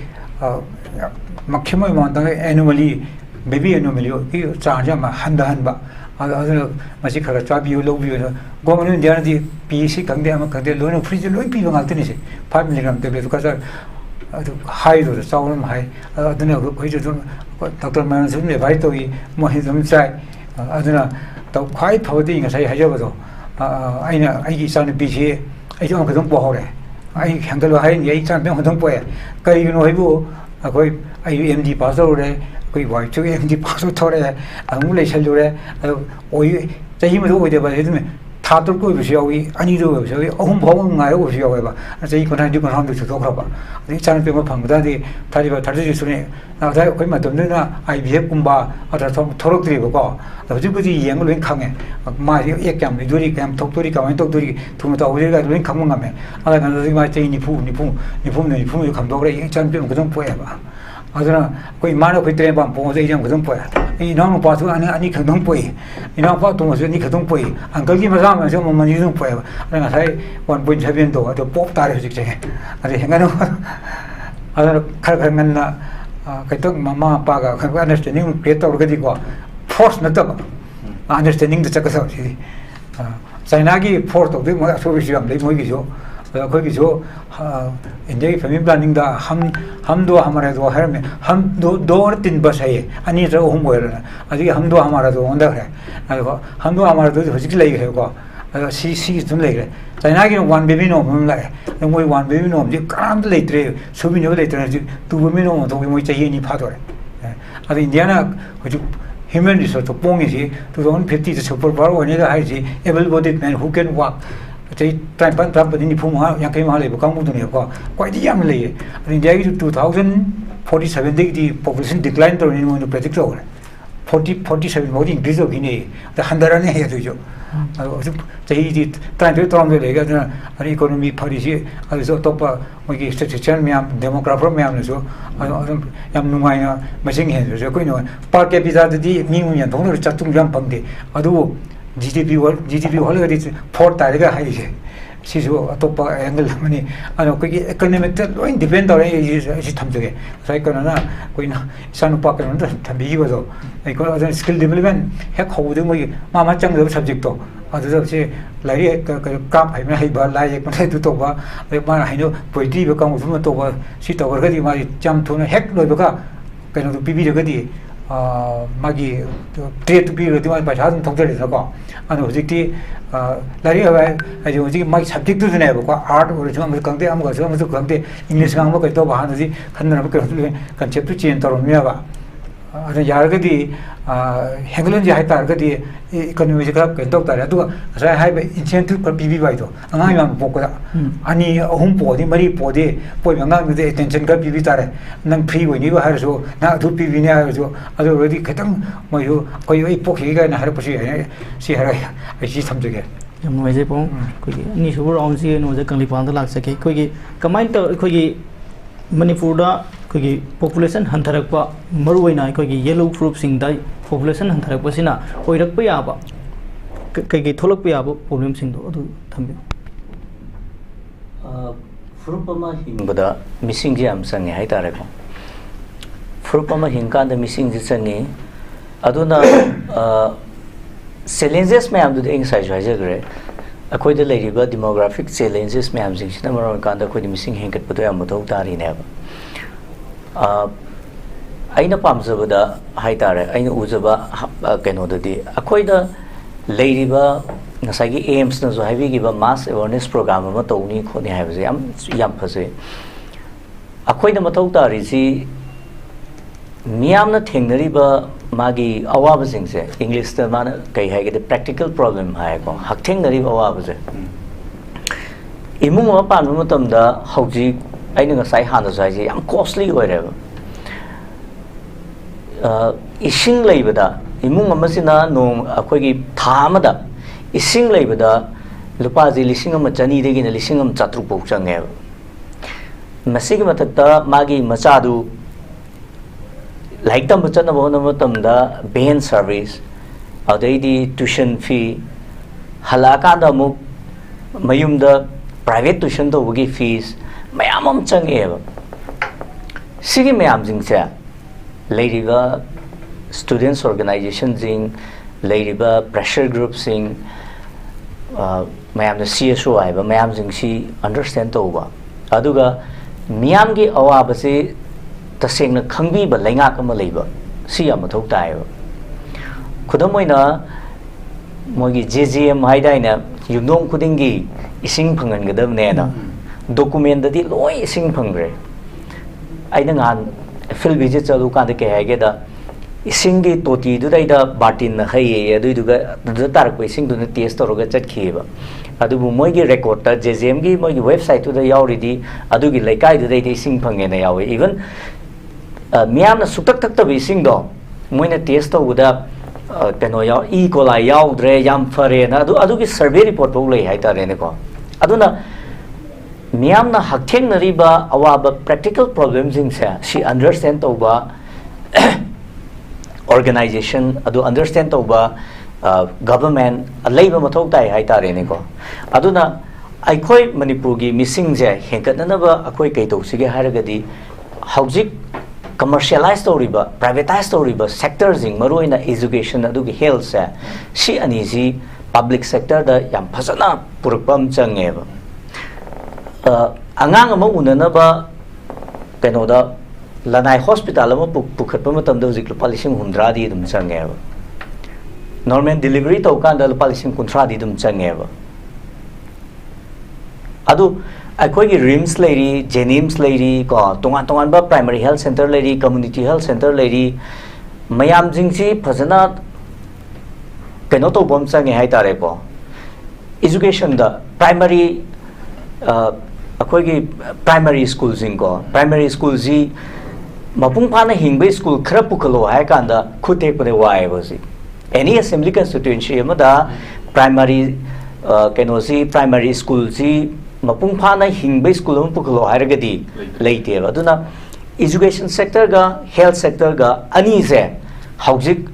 makhimo mo dang annually baby annually ki cha ja ma han da han ba adu masi khara cha bi lo bi go mo ni dia di PC kang de am kang de lo no free lo pi ba ngal te ni se 5 mg tablet ka sa adu high do sa on high adu ne ko ji do doctor man sun me bai to yi mo hi zum sai adu na to khai phau di nga sai ha ja ba do ai na ai gi sa ni PC ai jo ka dong po ho re ai hang ga lo hai ni ai chan pe ho dong po ya kai no hai bu koi ai MD pass ro re koi wai chu MD pass ro thore ang le chal re oi chahi ma do oi de ba he me tha tur ko bi yawi ani do bi yawi ahum bhawang ngai ko bi yawi ba chahi ko na di ko ham du chu do kha ba ni chan pe ma phang da di thari ba thari ji sune na da koi ma dum na IVF kumba ata thorok tri ba ko da ji bu ji yang lo khang e ma ri ek kam ni do ri kam thok to ri kam tok to ri thu ma ta o ri ga lo khang ma me ala ga da ma chahi ni phu yu kham do re chan pe ko dong po ya ba aduna koi mano koi tre bam po je jam khadong po ai nong pa tu ani khadong po ai nong pa tu mo ni khadong po uncle ki ma sa ma so ma ni dong po ana sai 1.7 do to pop ta re jik che ari henga no aduna khar ngan na kai tok mama pa ga khar understanding pe to ga di ko force na to understanding de chaka sa si china ki force to de mo so bi jam le mo gi jo khoi gi jo India की family planning दा हम दो हमारे दो हर में हम दो और 3 बस है अनि जो हम बोल रहे अभी हम दो हमारा दो अंदर है हम दो हमारा दो हजिक लगे है को सी तुम लगे चाइना की 1 बेबी नो हम लगे मोई 1 बेबी नो जी काम लेते सुबह नो लेते जी 2 बेबी नो तो मोई चाहिए नहीं फादो है अभी इंडिया ना हजिक ह्यूमन रिसोर्स तो पोंगे जी 2050 से सुपर पावर होने का है जी able bodied man who can walk चाहिँ ट्राइपन ट्राप बदिनी फुमा याकै मा लेबो कामु दुने को क्वाइटी याम लेये इंडिया की 2047 देखि पॉपुलेशन डिक्लाइन तो नि मोनो प्रेडिक्ट हो 47 मोदी इंक्रीज हो गिने त हंदरा ने हे जो चाहिँ दि ट्राइपे तोम लेगा अनि इकोनोमी फरिसि अनि जो टप मोगी स्टेटिस्टिशियन म्याम डेमोग्राफर म्याम ने जो याम नुमाइना मसिंग हे जो कोइनो पर कैपिटा दि मिमु यान थोंनो चतुंग याम पंगदे अदु GDP होलगदी 4 तारेगा हाइसे सिसु अतोप एंगल मनी अनो कोई इकोनॉमिक त लोइन डिपेंड तौरे इसी थमजगे साइ कना कोइना इसानु पाकन त थबी बदो इको अदर स्किल डेवलपमेंट हे खौदे मोइ मामा चंगदब सब्जेक्ट तो अदु से लाइरि काम हाइमे हाइबा लाइ एक मथे तो बा मा हाइनो पोइटी बे काम सुम तो बा सि तवरगदी मा चम थुन हेक लोइबका कनो पिबी जगदी मागी ट्रेड पीरदी मा पैसा दम थोंजले को अनु हजिकती लारि हबाय आजो हजिक मागी सब्जेक्ट दुने को आर्ट और जो हम कंते हम गसो हम जो कंते इंग्लिश गांग कै तो बाहान जी खन्नर के कंसेप्ट चेंज तरो मियाबा अरे यारगदी हेंगलन जी हाइतारगदी इकोनॉमी जी का तो तारे अदु रा हाइब इंसेंटिव पर पीबी बाय तो अंगाई मांग पोकदा अनि अहुम पोदि मरी पोदि पोइ अंगांग दे अटेंशन का पीबी तारे नंग फ्री होइनि बा हारसो ना अदु पीबी ने हारसो अदु रेडी खतम मयो कोइ ओइ पोखि गा ना हार पसि सि हार सि समझगे यम नोइजे पों कोइ नि सुबुर आउन सि नो जे कंगलीपाल दा लाग सके कोइ कमाइन तो कोइ मणिपुर दा कोइ पॉपुलेशन हंथरकपा मरुवैना कोइ येलो ग्रुप सिंग दा पॉपुलेशन हंथरकपसिना ओइरकपा याबा कई थोलकपा याबा प्रॉब्लम सिंग दो अदु थंबे फुरुपमा हिंगबदा मिसिंग जे हम संगे हाय तारे को फुरुपमा हिंका द मिसिंग जे संगे अदुना चैलेंजेस में हम दु इंसाइज हाइजगरे अखोय द लेरिबा डेमोग्राफिक चैलेंजेस में हम सिंग मरो कांदा कोइ मिसिंग हेंकटपदो याम मथौ तारि ने अइना पामजबदा हाइतारे अइना उजबा कनोददी अखोयदा लेरिबा नसागी एम्स न जो हाइबीगिबा मास अवेयरनेस प्रोग्राम अमा तौनी खोने हाइबजे याम फसे अखोयदा मथौ तारिसि मियामना थेंगनरिबा मागी अवाबसिंगसे इंग्लिश त मान कई हाइगे प्रैक्टिकल प्रॉब्लम हाइको हक्थेंगनरिबा अवाबजे इमुंग अमा पानबा मतमदा हौजी अइना ngасai हाना जायजे याम कॉस्टली होइरेबा इसिंग लेबदा इमुंग अमसिना नोंग अखोगी थामदा इसिंग लेबदा लुपाजी लिसिंग अम चनी देगिन लिसिंग अम चात्रु पौ चंगे मसिग मतकता मागी मचादु लाइक तम बचन बहन मतमदा बेन सर्विस अदैदी ट्यूशन फी हलाकादा मु मयुमदा प्राइवेट ट्यूशन तो वगी फीस मैम चंगे सिगी मैम जिंगसे लेरिबा स्टूडेंट्स ऑर्गेनाइजेशन जिंग लेरिबा प्रेशर ग्रुप सिंग मैम CSO आइबा मैम जिंग सी अंडरस्टैंड तोबा अदुगा मियाम की अवाब से तसेंग खंगबीबा लैंगाक अमा लेबा सी अमा थौ तायबा खुदम ओइना मोगी JJM हाइदाइना युनोंग खुदिंगी इसिंग फंगनगदबनेना डॉक्यूमेंट ददी लोय इसिंग फंगरे आइना गान फिल विजिट चलू कांदे के हैगेदा इसिंग की तोती दुदैदा बार्टिन हये दुदुगा तारक इसिंग दुने टेस्ट तोरगा चटखिबा अदुबु मोइगी रेकॉर्ड ता JJM की मोइगी वेबसाइट तुदा यावरिदी अदुगी लेकाई दुदैदा इसिंग फंगेना यावे इवन मियामना सुतक तक तब इसिंग दो मोइना टेस्ट तोबुदा कनो याव ई कोलाई यावद्रे याम फरेना अदुगी सर्वे रिपोर्ट बौ लै हाइतारेने को अदुना मियामना हक्थेंगनरिबा अवाबा प्रैक्टिकल प्रॉब्लम्स से अंडरस्टैंड तौबा ऑर्गेनाइजेशन अदु अंडरस्टैंड तौबा गवर्नमेंट अलेबा मथौ ताई हाइतारेने को अदुना अखोय मणिपुर की मिसिंग जे हेंकटनबा अखोय कै तौसिगे हारगदी हौजिक कमर्शियलाइज तौरिबा प्राइवेटाइज तौरिबा सेक्टर जिंग मरोइना एजुकेशन अदुगी हेल्थ से सी अनीजी पब्लिक सेक्टर दा याम फसना पुरकपम चंगेबा angang ama unanaba kenoda lanai hospital ama pukhatpa matamda hujik lupa lising 100 di dum changeba normal delivery to kanda lupa lising 100 di dum changeba adu akoi gi rims lady jenims lady ko tongan ba primary health center lady community health center lady mayam jingsi phajana keno to bom change hai tare ko education da primary akoi gi primary school jing ko primary school ji mapung pana hingbe school khara pukhalo hai kanda khute pade wai bosi any assembly constituency amada primary kenosi primary school ji mapung pana hingbe school am pukhalo hairagadi leite aduna education sector ga health sector ga ani se haujik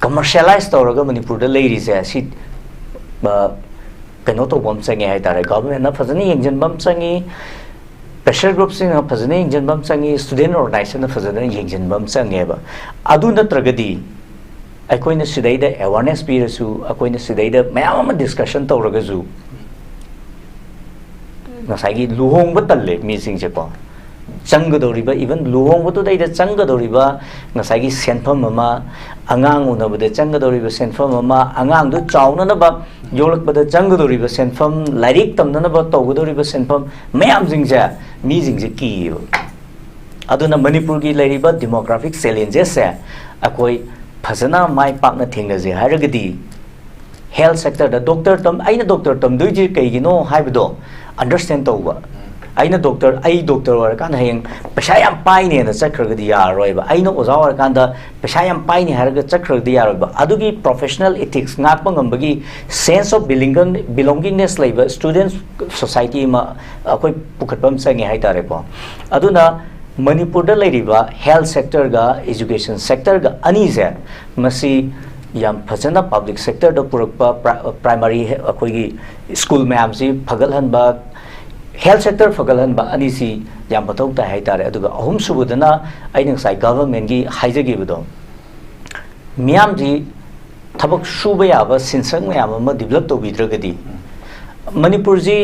commercialize tawraga manipur da leiri se si keno to bom change hai tare government na phajani yengjan bam changi pressure group sing phajani yengjan bam changi student organization na phajani yengjan bam change ba adu natragadi akoina sidaida awareness pirasu akoina sidaida mayam discussion tawraga ju ngasai luhong batalle mi sing je ko changadoriba even luhong batu dai da changadoriba ngasai senpham mama angang unabade changadoriba senpham mama angang du chauna na ba yolak bada changadoriba senpham lairik tamna na ba tawgadoriba senpham mayam sing je mi sing je ki aduna manipur gi lairiba demographic challenges se akoi phajana mai pakna thengna je haragadi health sector da doctor tam aina doctor tam dui ji kai gino haibdo understand tauba aina doctor war kan hayang pesha yam pai ne na chakragadi yaroi ba aina oza war kan da pesha yam pai ne haraga chakragadi yaroi ba adugi professional ethics ngak pangam bagi sense of belongingness labor students society ma akoi pukhatpam sangi hai tare po aduna manipur da lairiba health sector ga education sector ga ani se masi yam phajana public sector da purakpa primary akoi gi school mayam si phagalhan ba health sector phagalhan ba ani si yam bathau ta hai tare aduga ahum subudana aina sai government gi haijagi budo miyam ji thabak suba ya ba sinsang mayam ma develop to bidragadi manipur ji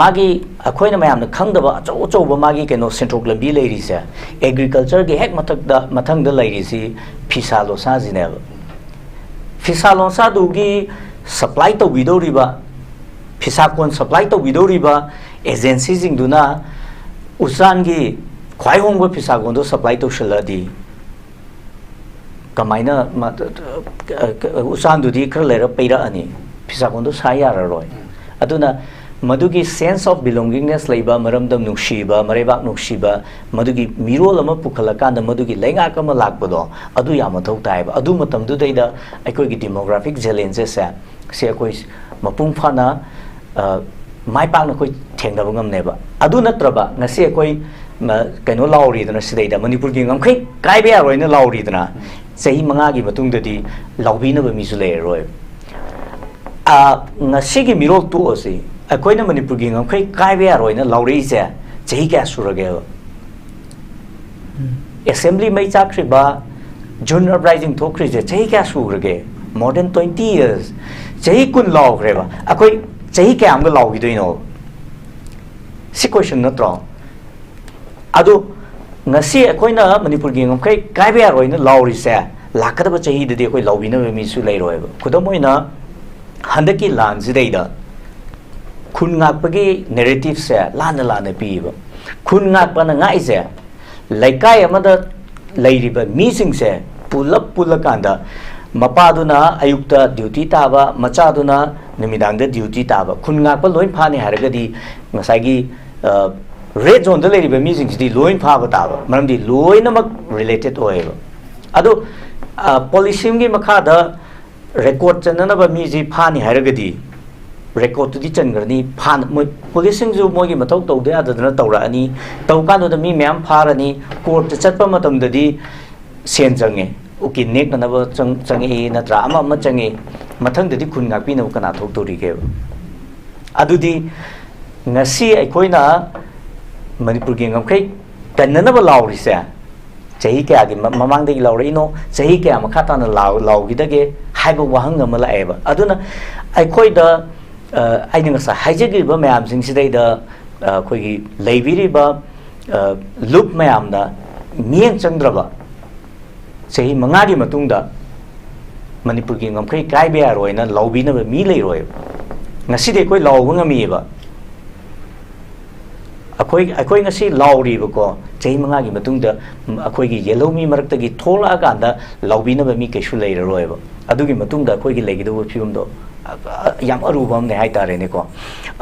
magi akoina mayam na khangdaba acho ba magi keno central lambi leiri se agriculture gi hek mathang da leiri si fisalo sa jineba fisalo sa dugi supply to bidoriba fisakon supply to bidoriba agency jing duna usan gi khwai hongba fisakon do supply to shaladi kamaina usan dudi khar lera peira ani fisakon do sayara roi aduna madugi sense of belongingness leiba maramdam nukshiba marebak nukshiba madugi mirol ama pukhalakanda madugi lenga kama lakbado adu yama thau taiba adu matam du deida akoi gi demographic challenges se akoi mapung phana mai pak na koi thengda bangam neba adu natraba ngasi akoi kaino lauri dana sidaida manipur gi ngamkhai kaibe aroina lauri dana sehi manga gi matung dadi laubi na ba mi su le roi ngasi gi mirol tu osi akoina manipur gi ngamkhai kaibe aroina lauri se chehi ka surage assembly mai chakri ba junior rising thokri je chehi ka surage more than 20 years chehi kun law greba akoi chehi ka am ga law gi doino si question natro adu ngasi akoina manipur gi ngamkhai kaibe aroina lauri se lakadaba chehi de akoi lawbina mi su leiroi ba kudamoina handaki lan jidaida khun ngakpagi narrative se lana piba khun ngakpana ngai se laikai amada leiriba meeting se pulap pulakanda mapaduna ayukta duty taba machaduna nimidangda duty taba khun ngakpa loin phani haragadi ngasagi red zone da leiriba meeting di loin phaba taba maramdi loinamak related oeba ado policy ngi makada record chanana ba mi ji phani haragadi record to di changrani phan policing ju mogi mathau tawde adadana tawra ani tawkanu da mi myam pharani court chatpa matam dadi sen jange uki nek na ba changi natra ama changi mathang dadi khun ngakpi na kana thok tori ke adudi ngasi aikoina manipur gi ngamkhai kanna ba lauri se chahi kya gi mamang de lauri no chahi kya ma khata na law gi dage haiba wahang ma la eba aduna aikoi da aina ngasa haijagi ba mayam sing sidai da ꯑꯩꯈꯣꯏꯒꯤ ꯂꯩꯕꯤꯔꯤꯕ ꯂꯨꯞ ꯃꯌꯥꯝꯅ ꯃꯤꯠꯌꯦꯡ ꯆꯪꯗ꯭ꯔꯕ ꯆꯍꯤ 5ꯒꯤ ꯃꯇꯨꯡꯗ ꯃꯅꯤꯄꯨꯔꯒꯤ ꯉꯝꯈꯩ ꯀꯥꯏꯕ ꯌꯥꯔꯣꯏꯅ ꯂꯥꯎꯕꯤꯅꯕ ꯃꯤ ꯂꯩꯔꯣꯏꯕ ꯉꯁꯤꯗꯤ ꯑꯩꯈꯣꯏ ꯂꯥꯎꯕ ꯉꯝꯃꯤꯑꯕ ꯑꯩꯈꯣꯏ ꯉꯁꯤ ꯂꯥꯎꯔꯤꯕꯀꯣ ꯆꯍꯤ 5ꯒꯤ ꯃꯇꯨꯡꯗ ꯑꯩꯈꯣꯏꯒꯤ ꯌꯦꯜꯍꯧꯃꯤ ꯃꯔꯛꯇꯒꯤ ꯊꯣꯛꯂꯛꯑꯀꯥꯟꯗ ꯂꯥꯎꯕꯤꯅꯕ ꯃꯤ ꯀꯩꯁꯨ ꯂꯩꯔꯔꯣꯏꯕ ꯑꯗꯨꯒꯤ ꯃꯇꯨꯡꯗ ꯑꯩꯈꯣꯏꯒꯤ ꯂꯩꯒꯗꯧꯕ ꯐꯤꯕꯝꯗꯣ ꯌꯥꯝ ꯑꯔꯨꯕ ꯑꯃꯅꯦ ꯍꯥꯏꯇꯥꯔꯦꯅꯦꯀꯣ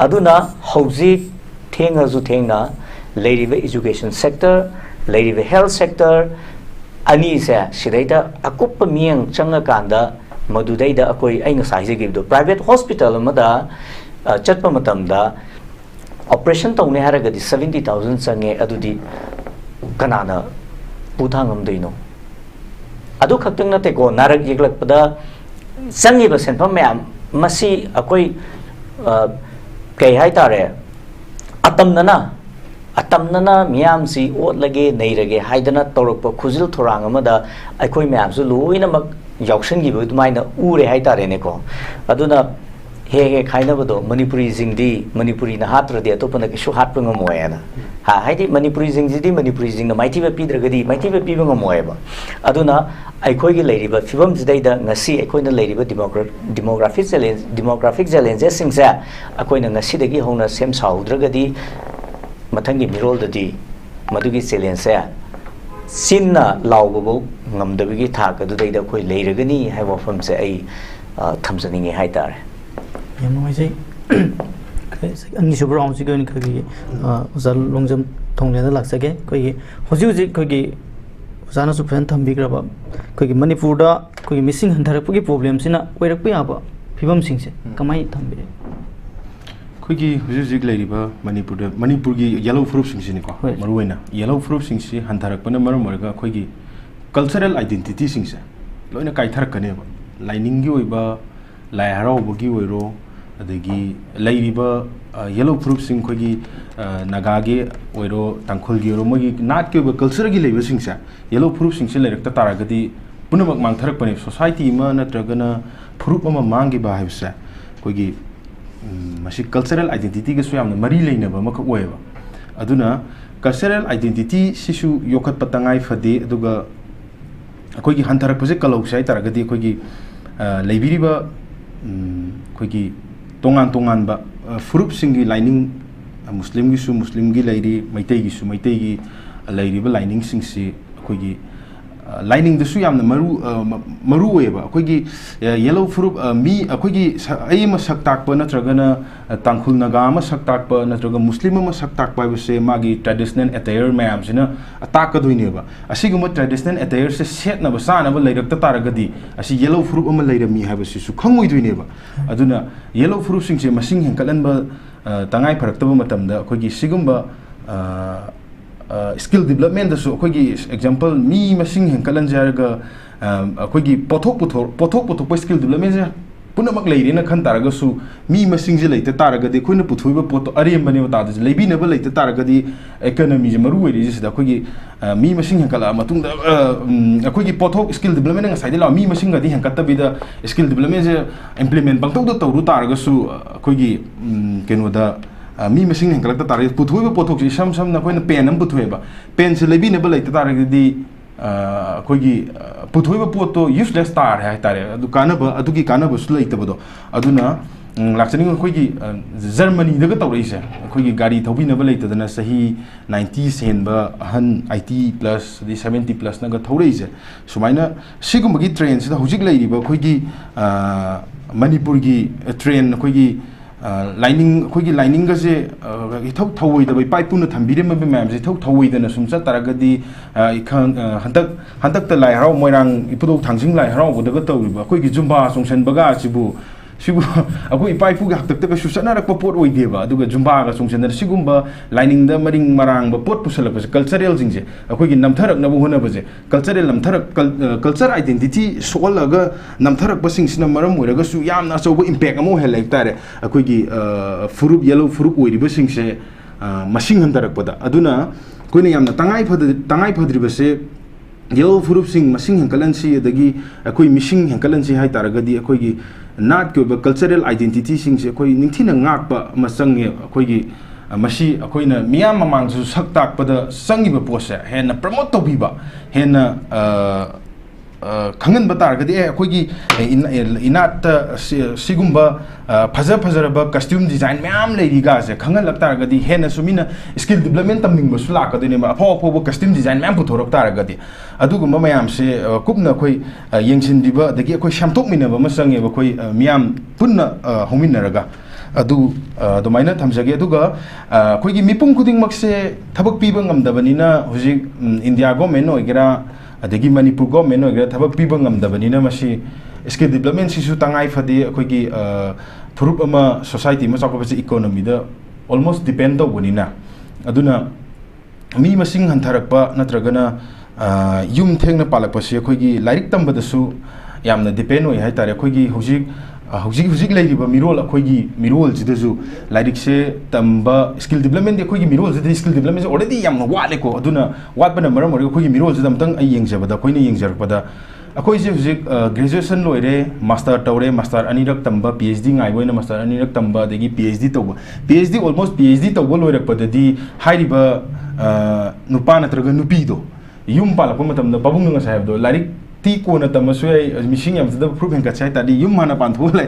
ꯑꯗꯨꯅ ꯍꯧꯖꯤꯛ ꯊꯦꯡꯉꯁꯨ ꯊꯦꯡꯅ ꯂꯩꯔꯤꯕ ꯏꯖꯨꯀꯦꯁꯟ ꯁꯦꯛꯇꯔ ꯂꯩꯔꯤꯕ ꯍꯦꯜꯊ ꯁꯦꯛꯇꯔ ꯑꯅꯤꯁꯦ ꯁꯤꯗꯩꯗ ꯑꯀꯨꯞꯄ ꯃꯤꯠꯌꯦꯡ ꯆꯪꯉꯀꯥꯟꯗ ꯃꯗꯨꯗꯩꯗ ꯑꯩ ꯉꯁꯥꯏ ꯍꯥꯏꯖꯈꯤꯕꯗꯣ ꯄ꯭ꯔꯥꯏꯚꯦꯠ ꯍꯣꯁꯄꯤꯇꯥꯜ ꯑꯃꯗ ꯆꯠꯄ ꯃꯇꯝꯗ operation tawne haragadi 70,000 change adudi kanana puthangam deino adu khaktang nate ko narak yeglakpada changi ba senpham mayam masi akoi kai hai tare atamnana miyam si ot lage nei rage haidana torokpa khujil thorang amada akoi mayam su loina mak yauksan gi bu dumaina ure hai tare ne ko aduna he khainabado manipuri jingdi manipuri na hatradi atopana kishu hatpa ngamoyana ha haidi manipuri jingdi manipuri jingna maitei ba pidragadi maitei ba piba ngamoyeba aduna aikoi gi leiriba fibam jidaida ngasi aikoi na leiriba demographic challenges singsa akoi na ngasi dagi hona sem saudragadi mathangi mirol dadi madugi challenge sa sinna lawbo ngamdabigi thak adu daida akoi leiragani haiwa fam se ai thamjaningi haitare yang mengaji, angin super orang sih kan kaki, usah longjam Thonglen dah laksa ke, kaki, hujur kaki, usahana super thambi kerapa, kaki Manipur dah, kaki missing hantar pergi problem sih na, kau rak pergi apa, fibam sing se, kamai thambi. Kaki hujur lagi ba Manipur ki yellow fruit sing sih ni kau, maruena yellow fruit sing sih hantar pada mereka kaki cultural identity sing se, lo ini kaitar kene ba, lining gi ba, lai harau bagi wero. adagi lairiba yellow fruit sing khogi nagage oiro tangkhol gi ro mogi nat ke culture gi leiba sing sa yellow fruit sing se lerak ta taragadi punamak mangtharak pani society ma natragana fruit ama mangi ba haibsa khogi masi cultural identity ge suyam na mari leina ba makak oiba aduna cultural identity sisu yokat patangai fade aduga khogi hantarak pose kalau sai taragadi khogi leibiriba khogi tongan ba fruit singi lining muslim gi lairi Meitei gi lairi ba lining sing si akogi lining da su yamna maru weba akogi yellow fruit mi akogi ai ma saktak pa natragana tangkhul naga ma saktak pa natraga muslim ma saktak pa se magi traditional attire mayam sina atak doine ba asiguma traditional attire se set na ba sa na ba lairak ta taragadi asi yellow fruit ma lairami ha ba su khangoi doine ba aduna yellow fruit sing se masing henkalan ba tangai pharak ta ba matam da akogi sigumba skill development da su akogi example mi masing henkalan jaraga akogi pothok pa skill development ja punamak leirina khan taraga su mi masing je leite taraga de khoina puthuiba poto arem bani ta da leibi na ba leite taraga di economy je maru weri je da akogi mi masing henkala matung da akogi pothok skill development nga sai de la mi masing ga di henkata bi da skill development je implement bang tok da toru taraga su akogi keno da mi masing hengkalak ta taraga puthuiba pothok je sam na khoina pen am puthuiba pen se leibi na ba leite taraga di koigi puthuiba poto useless tar hai tare adu kanaba adugi kanaba sulai tabado aduna lakchani koigi Germany daga tawreise koigi gari thobi na balai tadana sahi 90 sen ba han IT plus di 70 plus naga thaureise sumaina sigumagi train sida hujik lai riba koigi Manipur gi train koigi lining koigi lining ga je thawoi da bai pai puna thambire ma ma'am je thawoi da na sumcha taragadi hantak ta lai harau moirang ipudo thangsing lai harau go daga tawriba koigi jumba songsen baga sibu akoi pai pu ga haktak ta su sana rak pot oi deba aduga jumba ga songsen da sigumba lining da maring marang ba pot pusala ba cultural jing je akoi gi namtharak na bu hona ba je cultural namtharak culture identity soal ga namtharak ba sing sina maram oi ga su yam na so impact amo helai tare akoi gi fruit yellow fruit oi riba sing se masing hantarak pada aduna koina yamna tangai phadri ba se yellow fruit sing masing hankalan si adagi akoi missing hankalan si hai taragadi akoi gi not ko cultural identity sing se koi ningthina ngak pa masang akoi gi masi akoina miyam mamangsu sak takpada sangiba pose hena promote tobiba hena kangan batar gadi akoigi inat sigumba phazaraba costume design myam leiriga se kangan laktar gadi hena sumina skill development tamning basula kadine ma apho costume design myam puthorok tar gadi adugumba mayam se kupna khoi yengsin diba dagi khoi shamtok minaba masange ba khoi miyam punna hominaraga adu domaina thamjage aduga khoigi mipum khuding makse thabak piba ngamdabanina hujik India government oigera adagi Manipur government oigera thabak piba ngamdabanina masi skill development sisu tangai fadi khoigi thurup ama society ma chakwa economy da almost depend tawbanina aduna mi masing hantharakpa natragana yum thengna palakpa se khoigi lairik tambadasu yamna depend oi hai tare khoigi hujik leiriba mirol akoigi mirol jidasu lairik se tamba skill development de akoigi mirol jida skill development already yamna wale ko aduna watbana maram ori akoigi mirol jida amtang ai yengjabada koina yengjarpada akoi je hujik graduation loire master tawre master anirak tamba phd ngai boina master anirak tamba degi phd tawba phd almost phd tawba loirak padadi hairiba nupa natraga nupi do yum palakpa matamda babung nga sahib do lairik ti kona tamasui missing yam da proof hen kachai tadi yum mana panthu lai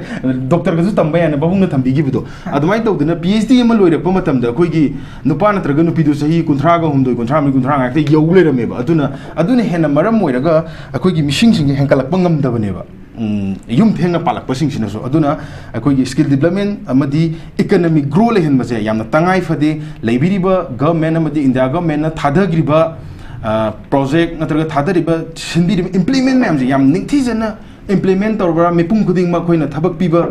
doctor gasu tamba yana babung na thambi gi bido admai tawduna phd ma loirak pa matamda koi gi nupa natraga nupi do sahi kunthra ga humdoi kunthra nga te yau leirame ba aduna hena maram moiraga akoi gi missing sing hen kalak pangam da bane ba yum thengna palak pasing sina so aduna akoi gi skill development amadi economic grow le hen maje yamna tangai fade leibiriba government amadi India government na thadagriba project natraga thadariba sindiri implement ma'am ji yam ningthijana implement tawra mipum khuding ma khoina thabak piba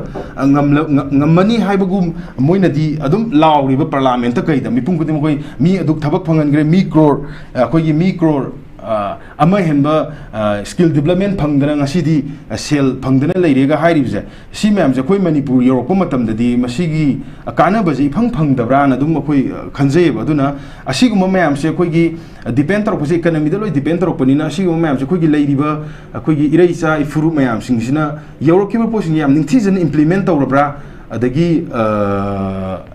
ngamani haibagum moina di adum lawriba parliament ta kaida mipum khuding khoi mi aduk thabak phangan gre mi crore khoi gi mi crore ama henba skill development phangdana ngasidi sel phangdana leirega hairibje si ma'am je khoi Manipur Europe matamdadi masigi kana baji phangdabra na dum khoi khanjei aduna asiguma ma'am se khoi gi depend tor pose economy da loi depend tor panina asiguma ma'am se khoi gi leiriba khoi gi ireisa ifuru ma'am singsina Europe ki posing yam ningthijana implement tawrabra adagi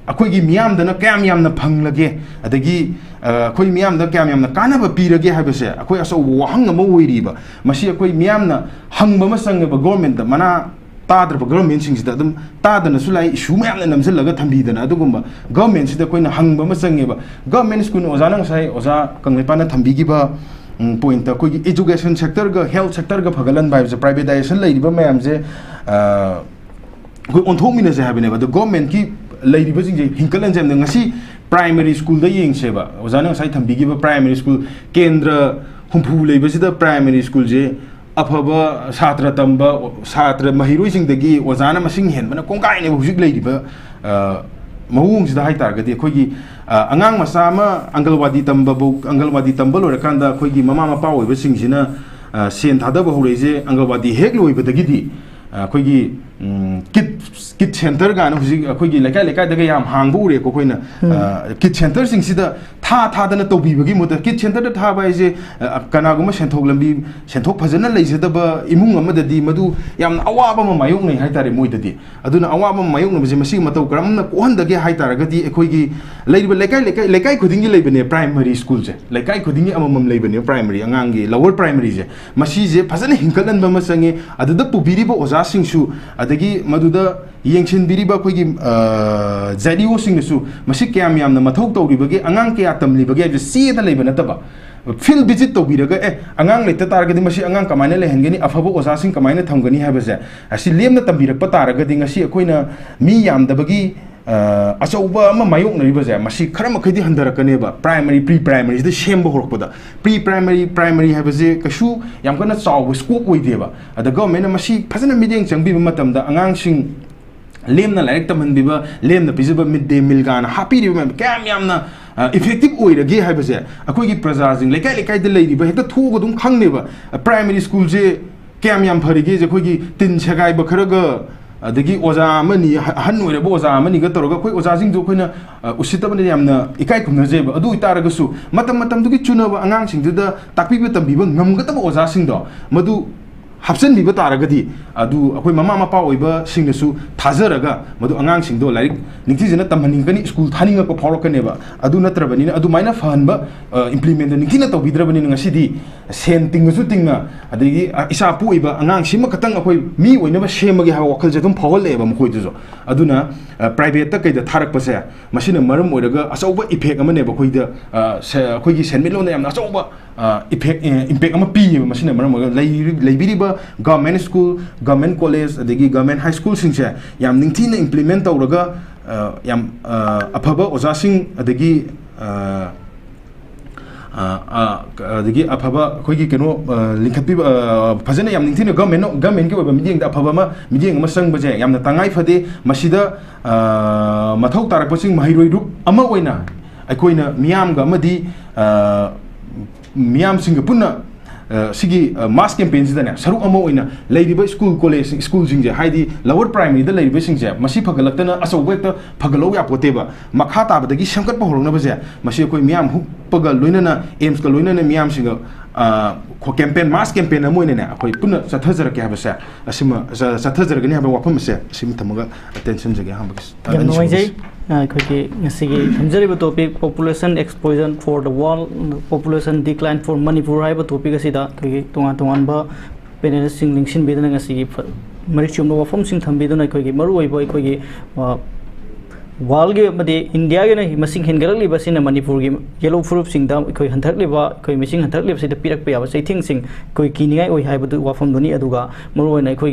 akhoi gi miyam dana kayam yamna phanglage adagi khoi miyam da kayam yamna kanaba pirage habase akhoi aso wahang ama oiriba masi akhoi miyam na hangba masang ba government da mana tadra ba government sing sida dum tadana sulai issue mayam na namsalaga thambidana adugumba government sida koina hangba masang ba government school ozana ngai oza Kangleipal na thambigi ba point ta koi education sector ga health sector ga phagalan ba privatization leiriba mayam je on thok mina se habine ba the government ki leiriba jing je hinkalan jam ngasi primary school da yeng se ba ozana ngai thambigi ba primary school kendra humpu leiba sida primary school je afaba satra tamba satra mahiroi sing dagi ozana masing hen bana kongkai ne hujik leiriba mahung sida hai targadi khoi gi angang masa ma angalwadi tamba lo rakanda khoi gi mama mapa oi ba sing sina sen thada ba horeje angalwadi hek loi ba dagi di khoi gi kit center ga na huji khoi gi lekai daga yam hangbu ure ko khoina kit center sing sida tha dana tobi bagi mota kit center da tha bai je kana guma senthok lambi senthok phajana leijada ba imung amadadi madu yam awaba ma mayuk nei hai tare moi dadi aduna awaba ma mayuk na je masi matau karamna kohon dage hai tare gadi khoi gi leiba lekai khuding gi leibane primary school je lekai khuding gi amamam leibane primary angang gi lower primary je masi je phajana hinkalan ba masange aduda pubiri ba oza singsu adagi maduda yengsin biriba khoi gi zadio singsu masi kyam yamna mathok tawribage angang kya tamlibage je si da leibana taba field visit to biraga angang leita targadi masi angang kamaina lehengeni afabo oza sing kamaina thamgani habaje asi lemna tambirak pataragadi ngasi akoina mi yamdabagi achauba ama mayok naribaje masi kharama khidi handarakane ba primary pre primary de shemba horokpada pre primary habaje kashu yamkana chaw scope oideba ada government masi phajana mideng changbi matamda angang sing lemna laik tamhanbiba lemna pijiba midday meal gana happy riba kam yamna effective oirage haibase akoi gi praja jing lekai de leiriba hekta thugo dum khangneba primary school je kam yam pharige je khoi gi tin chagai ba kharaga adagi oza mani han oira bo oza mani ga toroga khoi oza jing jo khoina usita bani yamna ikai khumna je ba adu itaraga su matam dugi chunaba angang sing da takpi be tambi ba ngamga ta oza sing do madu hapsen biba taragadi adu akoi mama mapa oiba singnasu thajaraga madu angang singdo like ningti jena tamhaning kani school thaninga ko phorokane ba adu natrabani adu maina fanba implement ningti na tawbidrabani ngasidi sen tingasu tinga adigi isa pu iba angang sima katang akoi mi oina ba shemagi ha wakal jatum phawal eba mkhoi du aduna private ta kaida tharak pase masina maram oiraga asauba effect amane ba khoida khoi gi senmelo na yamna asauba effect impact ama pi masina maram oiraga leibiriba government school government college adigi government high school singse yam ningthi na implement tawraga yam afaba oja sing adigi adigi afaba khoigi keno linkhapi phajana yam ningthi na government ki oba meeting da afaba ma meeting ma sang baje yamna tangai phade masida mathau tarak pasing mahiroi rup ama oina aikoina miyam ga amadi miyam singa punna sigi mass campaign sida saruk ama oina leidiba school college school singje haidi lower primary da leidiba singje masi phagalaktana asawekta phagalo ya poteba makha tabadagi samkat bahorna baje masi koi miyam huppaga loinana aims ka loinana miyam singa ko campaign mass campaign amoine ne akoi puna sathajara ke habasa asima sathajara gani haba wafam se sim tamaga attention jage hambagis noijai khoi ngasigi thamjari topic population explosion for the world population decline for Manipur haiba topic asida khoi tongan ba panelist sing linksin bedana ngasigi marik chumno wafam sing thambiduna khoi maru oiba khoi wall ge made India ge na masing hengarali basina Manipur ge yellow fruit sing da khoi hanthak leba khoi machine hanthak leba sida pirak pa yaba sai thing sing khoi kiningai oi haiba du wafam duni aduga maru na khoi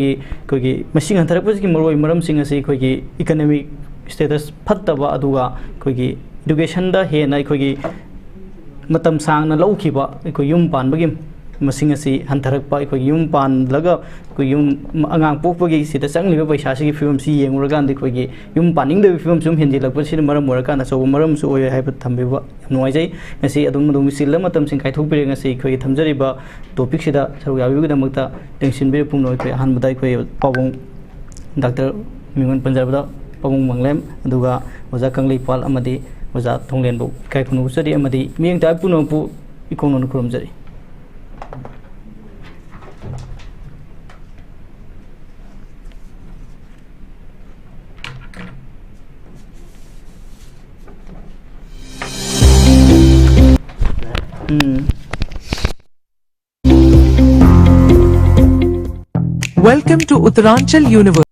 ge machine hanthak pa gi maru maram sing asi khoi ge economic status fattaba aduga khoi ge education da he na khoi ge matam sang na laukiba khoi yum pan bagi masing asi hantarak pa khoi yum pan laga khoi yum angang pokpagi sida changliba paisa sigi film si yenguragan de khoi ge yum paning de film sum hindi lakpa sin maram morakan na so maram su oi haiba thambiba noijai ngasi adum dum sil matam sing kaithok pire ngasi khoi thamjariba topic sida saru yabi gi damakta tension be pum noi khoi han badai khoi pawong Dr. Mingon Panjabda pawong Manglem aduga oja Kangleipal amadi oja Thonglen bu kai khunu sari amadi mieng ta puno pu ikonon krom jari Welcome to Uttaranchal University.